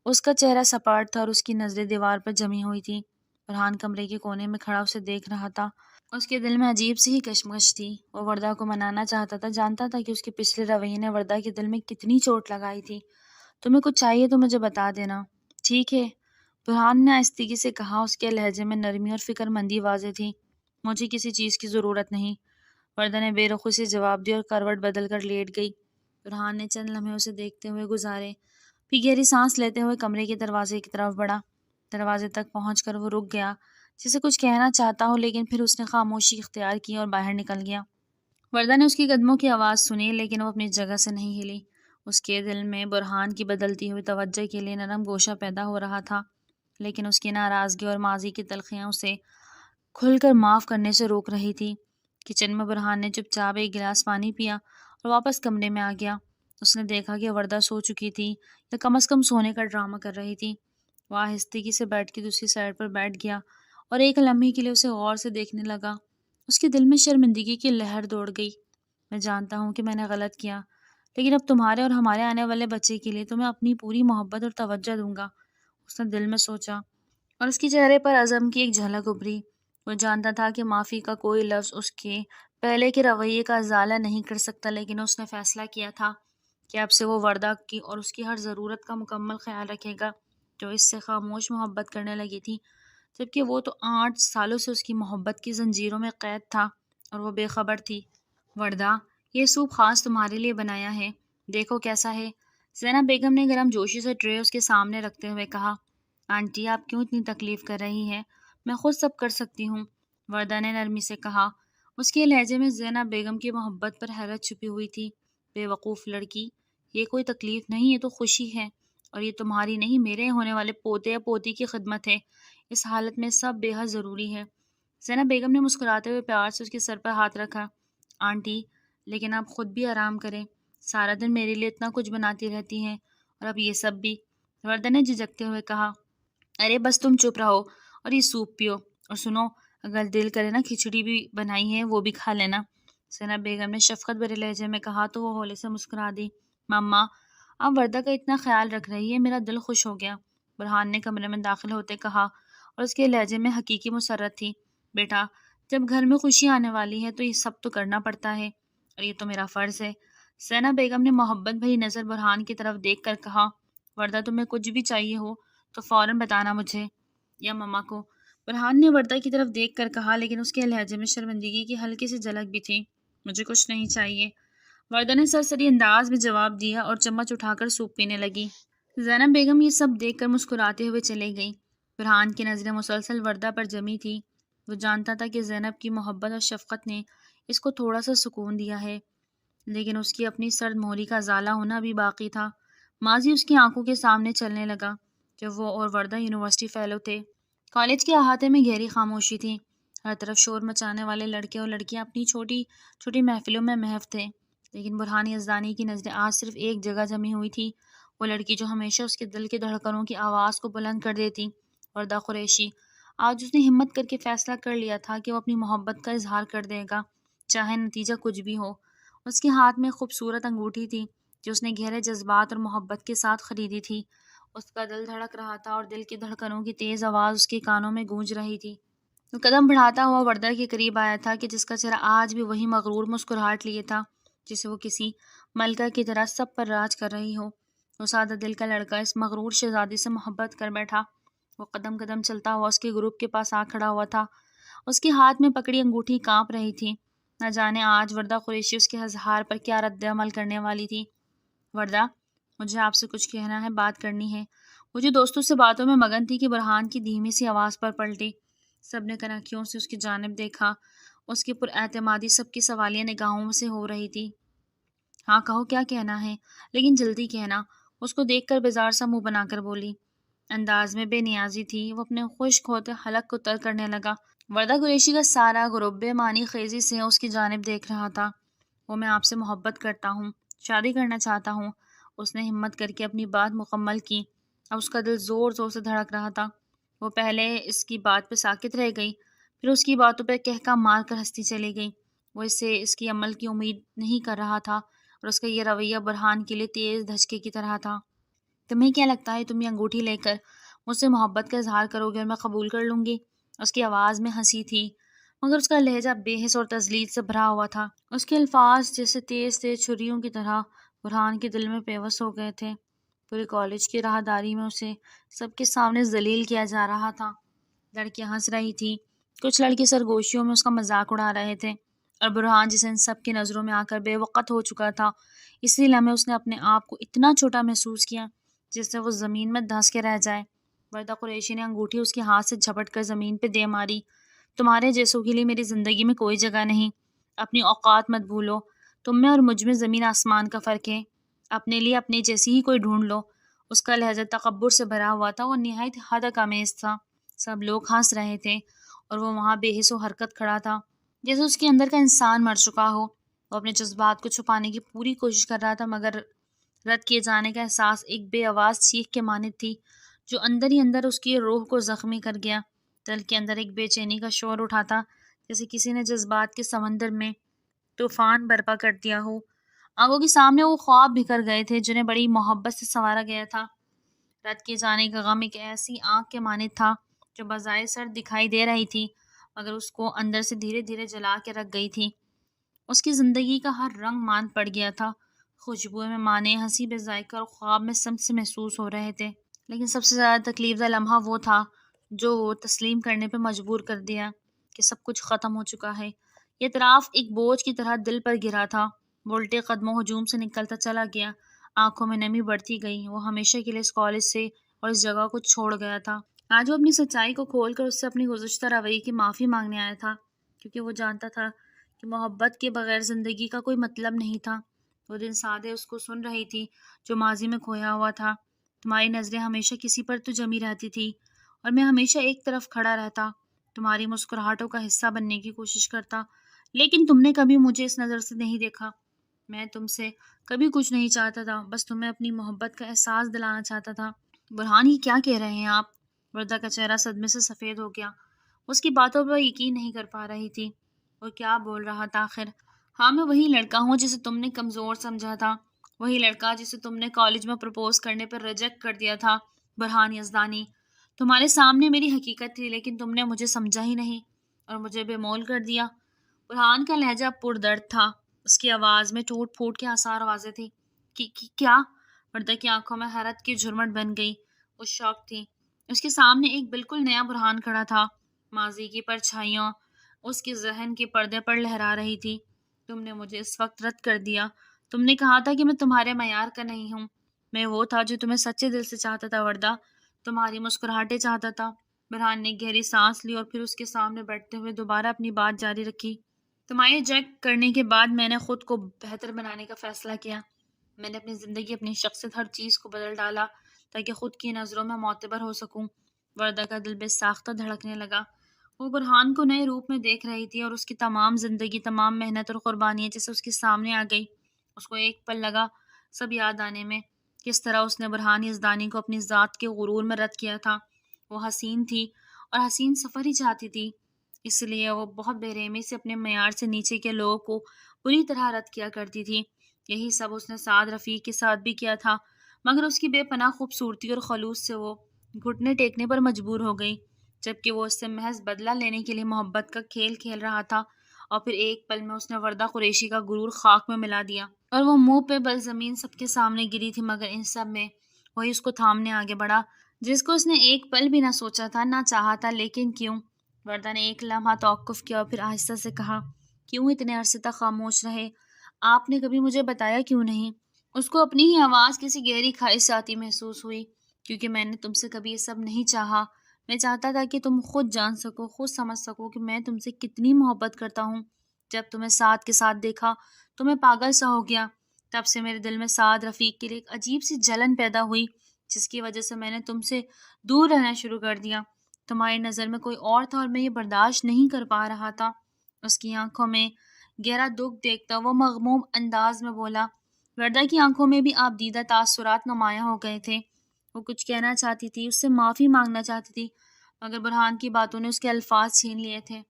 اس کا چہرہ سپاٹ تھا اور اس کی نظریں دیوار پر جمی ہوئی تھی۔ برہان کمرے کے کونے میں کھڑا اسے دیکھ رہا تھا۔ اس کے دل میں عجیب سی ہی کشمکش تھی۔ وہ وردہ کو منانا چاہتا تھا، جانتا تھا کہ اس کے پچھلے رویے نے وردہ کے دل میں کتنی چوٹ لگائی تھی۔ تمہیں کچھ چاہیے تو مجھے بتا دینا، ٹھیک ہے؟ برہان نے آہستگی سے کہا۔ اس کے لہجے میں نرمی اور فکر مندی واضح تھی۔ مجھے کسی چیز کی ضرورت نہیں، وردہ نے بے رخی سے جواب دیا اور کروٹ بدل کر لیٹ گئی۔ برہان نے چند لمحے اسے دیکھتے ہوئے گزارے، پھر گہری سانس لیتے ہوئے کمرے کے دروازے کی طرف بڑھا۔ دروازے تک پہنچ کر وہ رک گیا، جسے کچھ کہنا چاہتا ہو، لیکن پھر اس نے خاموشی اختیار کی اور باہر نکل گیا۔ وردہ نے اس کی قدموں کی آواز سنی، لیکن وہ اپنی جگہ سے نہیں ہلی۔ اس کے دل میں برہان کی بدلتی ہوئی توجہ کے لیے نرم گوشہ پیدا ہو رہا تھا، لیکن اس کی ناراضگی اور ماضی کی تلخیاں اسے کھل کر معاف کرنے سے روک رہی تھی۔ کچن میں برہان نے چپ چاپ ایک گلاس پانی پیا اور واپس کمرے میں آ گیا۔ اس نے دیکھا کہ وردہ سو چکی تھی، یا کم از کم سونے کا ڈرامہ کر رہی تھی۔ وہ آہستگی سے بیٹھ کے دوسری سائڈ پر بیٹھ گیا اور ایک لمحے کے لیے اسے غور سے دیکھنے لگا۔ اس کے دل میں شرمندگی کی لہر دوڑ گئی۔ میں جانتا ہوں کہ میں نے غلط کیا، لیکن اب تمہارے اور ہمارے آنے والے بچے کے لیے تو میں اپنی پوری محبت اور توجہ دوں گا، اس نے دل میں سوچا، اور اس کے چہرے پر عزم کی ایک جھلک ابھری۔ وہ جانتا تھا کہ معافی کا کوئی لفظ اس کے پہلے کے رویے کا ازالہ نہیں کر سکتا، لیکن اس نے فیصلہ کیا تھا کہ اب سے وہ وردہ کی اور اس کی ہر ضرورت کا مکمل خیال رکھے گا، جو اس سے خاموش محبت کرنے لگی تھی، جبکہ وہ تو 8 سالوں سے اس کی محبت کی زنجیروں میں قید تھا اور وہ بے خبر تھی۔ وردہ، یہ سوپ خاص تمہارے لیے بنایا ہے، دیکھو کیسا ہے۔ زینب بیگم نے گرم جوشی سے ٹرے اس کے سامنے رکھتے ہوئے کہا۔ آنٹی آپ کیوں اتنی تکلیف کر رہی ہیں، میں خود سب کر سکتی ہوں، وردہ نے نرمی سے کہا۔ اس کے لہجے میں زینب بیگم کی محبت پر حیرت چھپی ہوئی تھی۔ بے وقوف لڑکی، یہ کوئی تکلیف نہیں، یہ تو خوشی ہے، اور یہ تمہاری نہیں، میرے ہونے والے پوتے یا پوتی کی خدمت ہے۔ اس حالت میں سب بے حد ضروری ہے۔ زینب بیگم نے مسکراتے ہوئے پیار سے اس کے سر پر ہاتھ رکھا۔ آنٹی، لیکن آپ خود بھی آرام کریں، سارا دن میرے لیے اتنا کچھ بناتی رہتی ہیں، اور اب یہ سب بھی، وردہ نے جھجکتے ہوئے کہا۔ ارے بس تم چپ رہو اور یہ سوپ پیو، اور سنو، اگر دل کرے نا کھچڑی بھی بنائی ہے وہ بھی کھا لینا، زینب بیگم نے شفقت بھرے لہجے میں کہا تو وہ ہولے سے مسکرا دی۔ ماما، آپ وردہ کا اتنا خیال رکھ رہی ہے، میرا دل خوش ہو گیا، برہان نے کمرے میں داخل ہوتے کہا، اور اس کے لہجے میں حقیقی مسرت تھی۔ بیٹا، جب گھر میں خوشی آنے والی ہے تو یہ سب تو کرنا پڑتا ہے، اور یہ تو میرا فرض ہے۔ زینب بیگم نے محبت بھری نظر برہان کی طرف دیکھ کر کہا۔ وردہ، تمہیں کچھ بھی چاہیے ہو تو فوراً بتانا مجھے یا مما کو، برہان نے وردہ کی طرف دیکھ کر کہا، لیکن اس کے لہجے میں شرمندگی کی ہلکی سی جھلک بھی تھی۔ مجھے کچھ نہیں چاہیے، وردہ نے سرسری انداز میں جواب دیا اور چمچ اٹھا کر سوپ پینے لگی۔ زینب بیگم یہ سب دیکھ کر مسکراتے ہوئے چلے گئی۔ برہان کی نظریں مسلسل وردہ پر جمی تھی۔ وہ جانتا تھا کہ زینب کی محبت اور شفقت نے اس کو تھوڑا سا سکون دیا ہے، لیکن اس کی اپنی سرد مہری کا ازالہ ہونا بھی باقی تھا۔ ماضی اس کی آنکھوں کے سامنے چلنے لگا جب وہ اور وردہ یونیورسٹی فیلو تھے۔ کالج کے احاطے میں گہری خاموشی تھی، ہر طرف شور مچانے والے لڑکے اور لڑکیاں اپنی چھوٹی چھوٹی محفلوں میں محو تھے، لیکن برہان یزدانی کی نظریں آج صرف ایک جگہ جمی ہوئی تھی، وہ لڑکی جو ہمیشہ اس کے دل کی دھڑکنوں کی آواز کو بلند کر دیتی، وردہ قریشی۔ آج اس نے ہمت کر کے فیصلہ کر لیا تھا کہ وہ اپنی محبت کا اظہار کر دے گا، چاہے نتیجہ کچھ بھی ہو۔ اس کے ہاتھ میں خوبصورت انگوٹھی تھی جو اس نے گہرے جذبات اور محبت کے ساتھ خریدی تھی۔ اس کا دل دھڑک رہا تھا اور دل کی دھڑکنوں کی تیز آواز اس کے کانوں میں گونج رہی تھی۔ وہ قدم بڑھاتا ہوا وردہ کے قریب آیا تھا کہ جس کا چہرہ آج بھی وہی مغرور مسکراہٹ لیے تھا جسے وہ کسی ملکہ کی طرح سب پر راج کر رہی ہو۔ وہ سادہ دل کا لڑکا اس مغرور شہزادی سے محبت کر بیٹھا۔ وہ قدم قدم چلتا ہوا اس کے گروپ کے پاس آ کھڑا ہوا تھا۔ اس کے ہاتھ میں پکڑی انگوٹھی کانپ رہی تھی۔ نہ جانے آج وردہ قریشی اس کے اظہار پر کیا رد عمل کرنے والی تھی۔ وردہ، مجھے آپ سے کچھ کہنا ہے، بات کرنی ہے۔ وہ جو دوستوں سے باتوں میں مگن تھی کہ برہان کی دھیمی سی آواز پر پلٹی۔ سب نے کنکھیوں سے اس کی جانب دیکھا۔ اس کی پر اعتمادی سب کی سوالیہ نگاہوں سے ہو رہی تھی۔ ہاں کہو، کیا کہنا ہے، لیکن جلدی کہنا۔ اس کو دیکھ کر بیزار سا منہ بنا کر بولی۔ انداز میں بے نیازی تھی۔ وہ اپنے خشک ہوتے حلق کو تر کرنے لگا۔ وردہ قریشی کا سارا گروپ بے معنی خیزی سے اس کی جانب دیکھ رہا تھا۔ وہ میں آپ سے محبت کرتا ہوں، شادی کرنا چاہتا ہوں۔ اس نے ہمت کر کے اپنی بات مکمل کی۔ اب اس کا دل زور زور سے دھڑک رہا تھا۔ وہ پہلے اس کی بات پہ ساکت رہ گئی، پھر اس کی باتوں پہ کہکا مار کر ہنستی چلی گئی۔ وہ اس سے اس کی عمل کی امید نہیں کر رہا تھا، اور اس کا یہ رویہ برہان کے لیے تیز دھچکے کی طرح تھا۔ تمہیں کیا لگتا ہے تم یہ انگوٹھی لے کر مجھ سے محبت کا اظہار کرو گے اور میں قبول کر لوں گی؟ اس کی آواز میں ہنسی تھی، مگر اس کا لہجہ بے حس اور تذلیل سے بھرا ہوا تھا۔ اس کے الفاظ جیسے تیز تیز چھریوں کی طرح برہان کے دل میں پیوست ہو گئے تھے۔ پورے کالج کی راہداری میں اسے سب کے سامنے ذلیل کیا جا رہا تھا۔ لڑکیاں ہنس رہی تھی، کچھ لڑکے سرگوشیوں میں اس کا مذاق اڑا رہے تھے، اور برہان جسے ان سب کی نظروں میں آ کر بے وقت ہو چکا تھا، اسی لمحے اس نے اپنے آپ کو اتنا چھوٹا محسوس کیا جس سے وہ زمین میں دھنس کے رہ جائے۔ وردہ قریشی نے انگوٹھی اس کے ہاتھ سے جھپٹ کر زمین پہ دے ماری۔ تمہارے جیسوں کے لیے میری زندگی میں کوئی جگہ نہیں۔ اپنی اوقات مت بھولو۔ تم میں اور مجھ میں زمین آسمان کا فرق ہے۔ اپنے لیے اپنی جیسی ہی کوئی ڈھونڈ لو۔ اس کا لہجہ تکبر سے بھرا ہوا تھا، وہ نہایت حد آمیز تھا۔ سب لوگ ہنس رہے تھے اور وہ وہاں بے حس و حرکت کھڑا تھا، جیسے اس کے اندر کا انسان مر چکا ہو۔ وہ اپنے جذبات کو چھپانے کی پوری کوشش کر رہا تھا، مگر رد کیے جانے کا احساس ایک بے آواز چیخ کے مانند تھی جو اندر ہی اندر اس کی روح کو زخمی کر گیا۔ دل کے اندر ایک بے چینی کا شور اٹھا تھا، جیسے کسی نے جذبات کے سمندر میں طوفان برپا کر دیا ہو۔ آنکھوں کے سامنے وہ خواب بکھر گئے تھے جنہیں بڑی محبت سے سنوارا گیا تھا۔ رد کیے جانے کا غم ایک ایسی آنکھ کے مانند تھا جو بظاہر سرد دکھائی دے رہی تھی، مگر اس کو اندر سے دھیرے دھیرے جلا کے رکھ گئی تھی۔ اس کی زندگی کا ہر رنگ ماند پڑ گیا تھا۔ خوشبو میں معنی، ہنسی بے ذائقہ اور خواب میں سمت سے محسوس ہو رہے تھے، لیکن سب سے زیادہ تکلیف دہ لمحہ وہ تھا جو وہ تسلیم کرنے پہ مجبور کر دیا کہ سب کچھ ختم ہو چکا ہے۔ یہ اعتراف ایک بوجھ کی طرح دل پر گرا تھا۔ وہ الٹے قدموں ہجوم سے نکلتا چلا گیا، آنکھوں میں نمی بڑھتی گئی۔ وہ ہمیشہ کے لیے اس کالج سے اور اس جگہ کو چھوڑ گیا تھا۔ آج وہ اپنی سچائی کو کھول کر اس سے اپنی گزشتہ رویے کی معافی مانگنے آیا تھا، کیونکہ وہ جانتا تھا کہ محبت کے بغیر زندگی کا کوئی مطلب نہیں تھا۔ وہ دن سادے اس کو سن رہی تھی جو ماضی میں کھویا ہوا تھا۔ تمہاری نظریں ہمیشہ کسی پر تو جمی رہتی تھی اور میں ہمیشہ ایک طرف کھڑا رہتا، تمہاری مسکراہٹوں کا حصہ بننے کی کوشش کرتا، لیکن تم نے کبھی مجھے اس نظر سے نہیں دیکھا۔ میں تم سے کبھی کچھ نہیں چاہتا تھا، بس تمہیں اپنی محبت کا احساس دلانا چاہتا تھا۔ برہان، یہ کیا کہہ رہے ہیں آپ؟ وردہ کا چہرہ صدمے سے سفید ہو گیا۔ اس کی باتوں پر یقین نہیں کر پا رہی تھی۔ وہ کیا بول رہا تھا آخر؟ ہاں، میں وہی لڑکا ہوں جسے تم نے کمزور سمجھا تھا، وہی لڑکا جسے تم نے کالج میں پرپوز کرنے پر ریجیکٹ کر دیا تھا۔ برہان یزدانی، تمہارے سامنے میری حقیقت تھی، لیکن تم نے مجھے سمجھا ہی نہیں اور مجھے بے مول کر دیا۔ برہان کا لہجہ پردرد تھا، اس کی آواز میں ٹوٹ پھوٹ کے آثار واضح تھے۔ کیا؟ وردہ کی آنکھوں میں حیرت کی جھرمٹ بن گئی۔ وہ شوق تھی۔ اس کے سامنے ایک بالکل نیا برہان کھڑا تھا۔ ماضی کی پرچھائیاں اس کے ذہن کے پردے پر لہرا رہی تھی۔ تم نے مجھے اس وقت رد کر دیا۔ تم نے کہا تھا کہ میں تمہارے معیار کا نہیں ہوں۔ میں وہ تھا جو تمہیں سچے دل سے چاہتا تھا وردہ، تمہاری مسکراہٹیں چاہتا تھا۔ برہان نے گہری سانس لی اور پھر اس کے سامنے بیٹھتے ہوئے دوبارہ اپنی بات جاری رکھی۔ تمہارے ریجیکٹ کرنے کے بعد میں نے خود کو بہتر بنانے کا فیصلہ کیا۔ میں نے اپنی زندگی، اپنی شخصیت، ہر چیز کو بدل ڈالا تاکہ خود کی نظروں میں معتبر ہو سکوں۔ وردہ کا دل بے ساختہ دھڑکنے لگا۔ وہ برہان کو نئے روپ میں دیکھ رہی تھی اور اس کی تمام زندگی، تمام محنت اور قربانیاں جیسے اس کے سامنے آ گئی۔ اس کو ایک پل لگا سب یاد آنے میں، کس طرح اس نے برہان یزدانی کو اپنی ذات کے غرور میں رد کیا تھا۔ وہ حسین تھی اور حسین سفر ہی چاہتی تھی، اس لیے وہ بہت بے رحمی سے اپنے معیار سے نیچے کے لوگوں کو بری طرح رد کیا کرتی تھی۔ یہی سب اس نے سعد رفیق کے ساتھ بھی کیا تھا، مگر اس کی بے پناہ خوبصورتی اور خلوص سے وہ گھٹنے ٹیکنے پر مجبور ہو گئی، جبکہ وہ اس سے محض بدلہ لینے کے لیے محبت کا کھیل کھیل رہا تھا اور پھر ایک پل میں اس نے وردہ قریشی کا غرور خاک میں ملا دیا اور وہ منہ پہ بل زمین سب کے سامنے گری تھی، مگر ان سب میں وہی اس کو تھامنے آگے بڑھا جس کو اس نے ایک پل بھی نہ سوچا تھا، نہ چاہا تھا۔ لیکن کیوں؟ وردہ نے ایک لمحہ توقف کیا اور پھر آہستہ سے کہا، کیوں اتنے عرصے تک خاموش رہے؟ آپ نے کبھی مجھے بتایا کیوں نہیں؟ اس کو اپنی ہی آواز کسی گہری خواہش آتی محسوس ہوئی، کیونکہ میں نے تم سے کبھی یہ سب نہیں چاہا۔ میں چاہتا تھا کہ تم خود جان سکو، خود سمجھ سکو کہ میں تم سے کتنی محبت کرتا ہوں۔ جب تمہیں سعد کے ساتھ دیکھا تو میں پاگل سا ہو گیا۔ تب سے میرے دل میں سعد رفیق کے لیے ایک عجیب سی جلن پیدا ہوئی، جس کی وجہ سے میں نے تم سے دور رہنا شروع کر دیا۔ تمہاری نظر میں کوئی اور تھا اور میں یہ برداشت نہیں کر پا رہا تھا۔ اس کی آنکھوں میں گہرا دکھ دیکھتا وہ مغموم انداز میں بولا۔ وردہ کی آنکھوں میں بھی آپ دیدہ تاثرات نمایاں ہو گئے تھے۔ وہ کچھ کہنا چاہتی تھی، اس سے معافی مانگنا چاہتی تھی، مگر برہان کی باتوں نے اس کے الفاظ چھین لیے تھے۔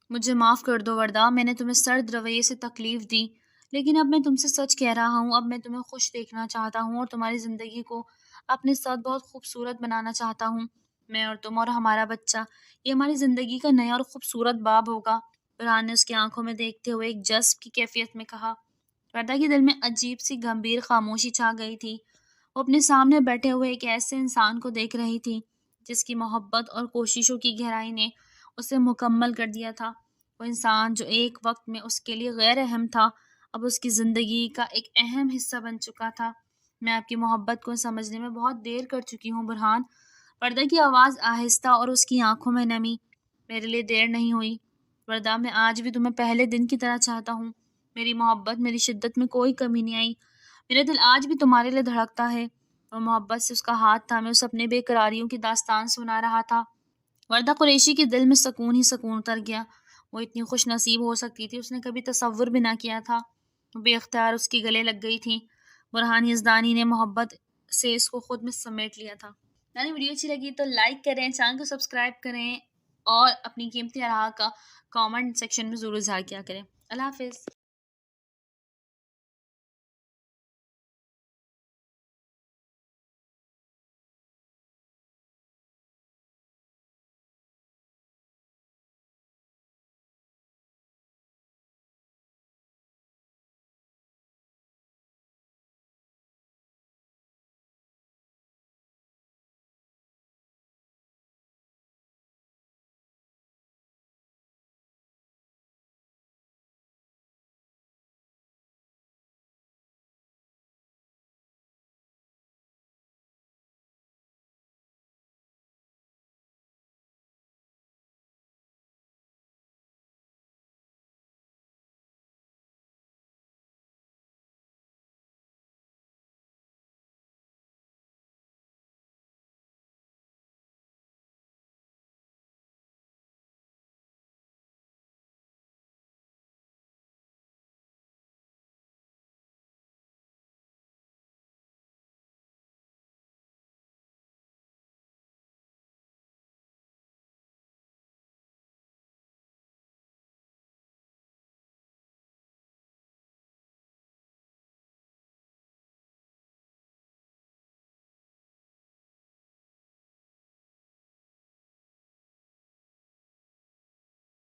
مجھے معاف کر دو وردہ، میں نے تمہیں سرد رویے سے تکلیف دی، لیکن اب میں تم سے سچ کہہ رہا ہوں۔ اب میں تمہیں خوش دیکھنا چاہتا ہوں اور تمہاری زندگی کو اپنے ساتھ بہت خوبصورت بنانا چاہتا ہوں۔ میں اور تم اور ہمارا بچہ، یہ ہماری زندگی کا نیا اور خوبصورت باب ہوگا۔ برہان نے اس کی آنکھوں میں دیکھتے ہوئے ایک جذب کی کیفیت میں کہا۔ وردہ کے دل میں عجیب سی گمبھیر خاموشی چھا گئی تھی۔ وہ اپنے سامنے بیٹھے ہوئے ایک ایسے انسان کو دیکھ رہی تھی جس کی محبت اور کوششوں کی گہرائی نے اسے مکمل کر دیا تھا۔ وہ انسان جو ایک وقت میں اس کے لیے غیر اہم تھا، اب اس کی زندگی کا ایک اہم حصہ بن چکا تھا۔ میں آپ کی محبت کو سمجھنے میں بہت دیر کر چکی ہوں برہان۔ وردہ کی آواز آہستہ اور اس کی آنکھوں میں نمی۔ میرے لیے دیر نہیں ہوئی وردہ، میں آج بھی تمہیں پہلے دن کی طرح چاہتا ہوں۔ میری محبت، میری شدت میں کوئی کمی نہیں آئی۔ میرا دل آج بھی تمہارے لیے دھڑکتا ہے۔ وہ محبت سے اس کا ہاتھ تھامے اسے اپنے بے قراریوں کی داستان سنا رہا تھا۔ وردہ قریشی کے دل میں سکون ہی سکون اتر گیا۔ وہ اتنی خوش نصیب ہو سکتی تھی، اس نے کبھی تصور بھی نہ کیا تھا۔ وہ بے اختیار اس کی گلے لگ گئی تھی۔ برہان یزدانی نے محبت سے اس کو خود میں سمیٹ لیا تھا۔ یعنی ویڈیو اچھی لگی تو لائک کریں، چینل کو سبسکرائب کریں اور اپنی قیمتی آراء کا کامنٹ سیکشن میں ضرور اظہار کیا کریں۔ اللہ حافظ۔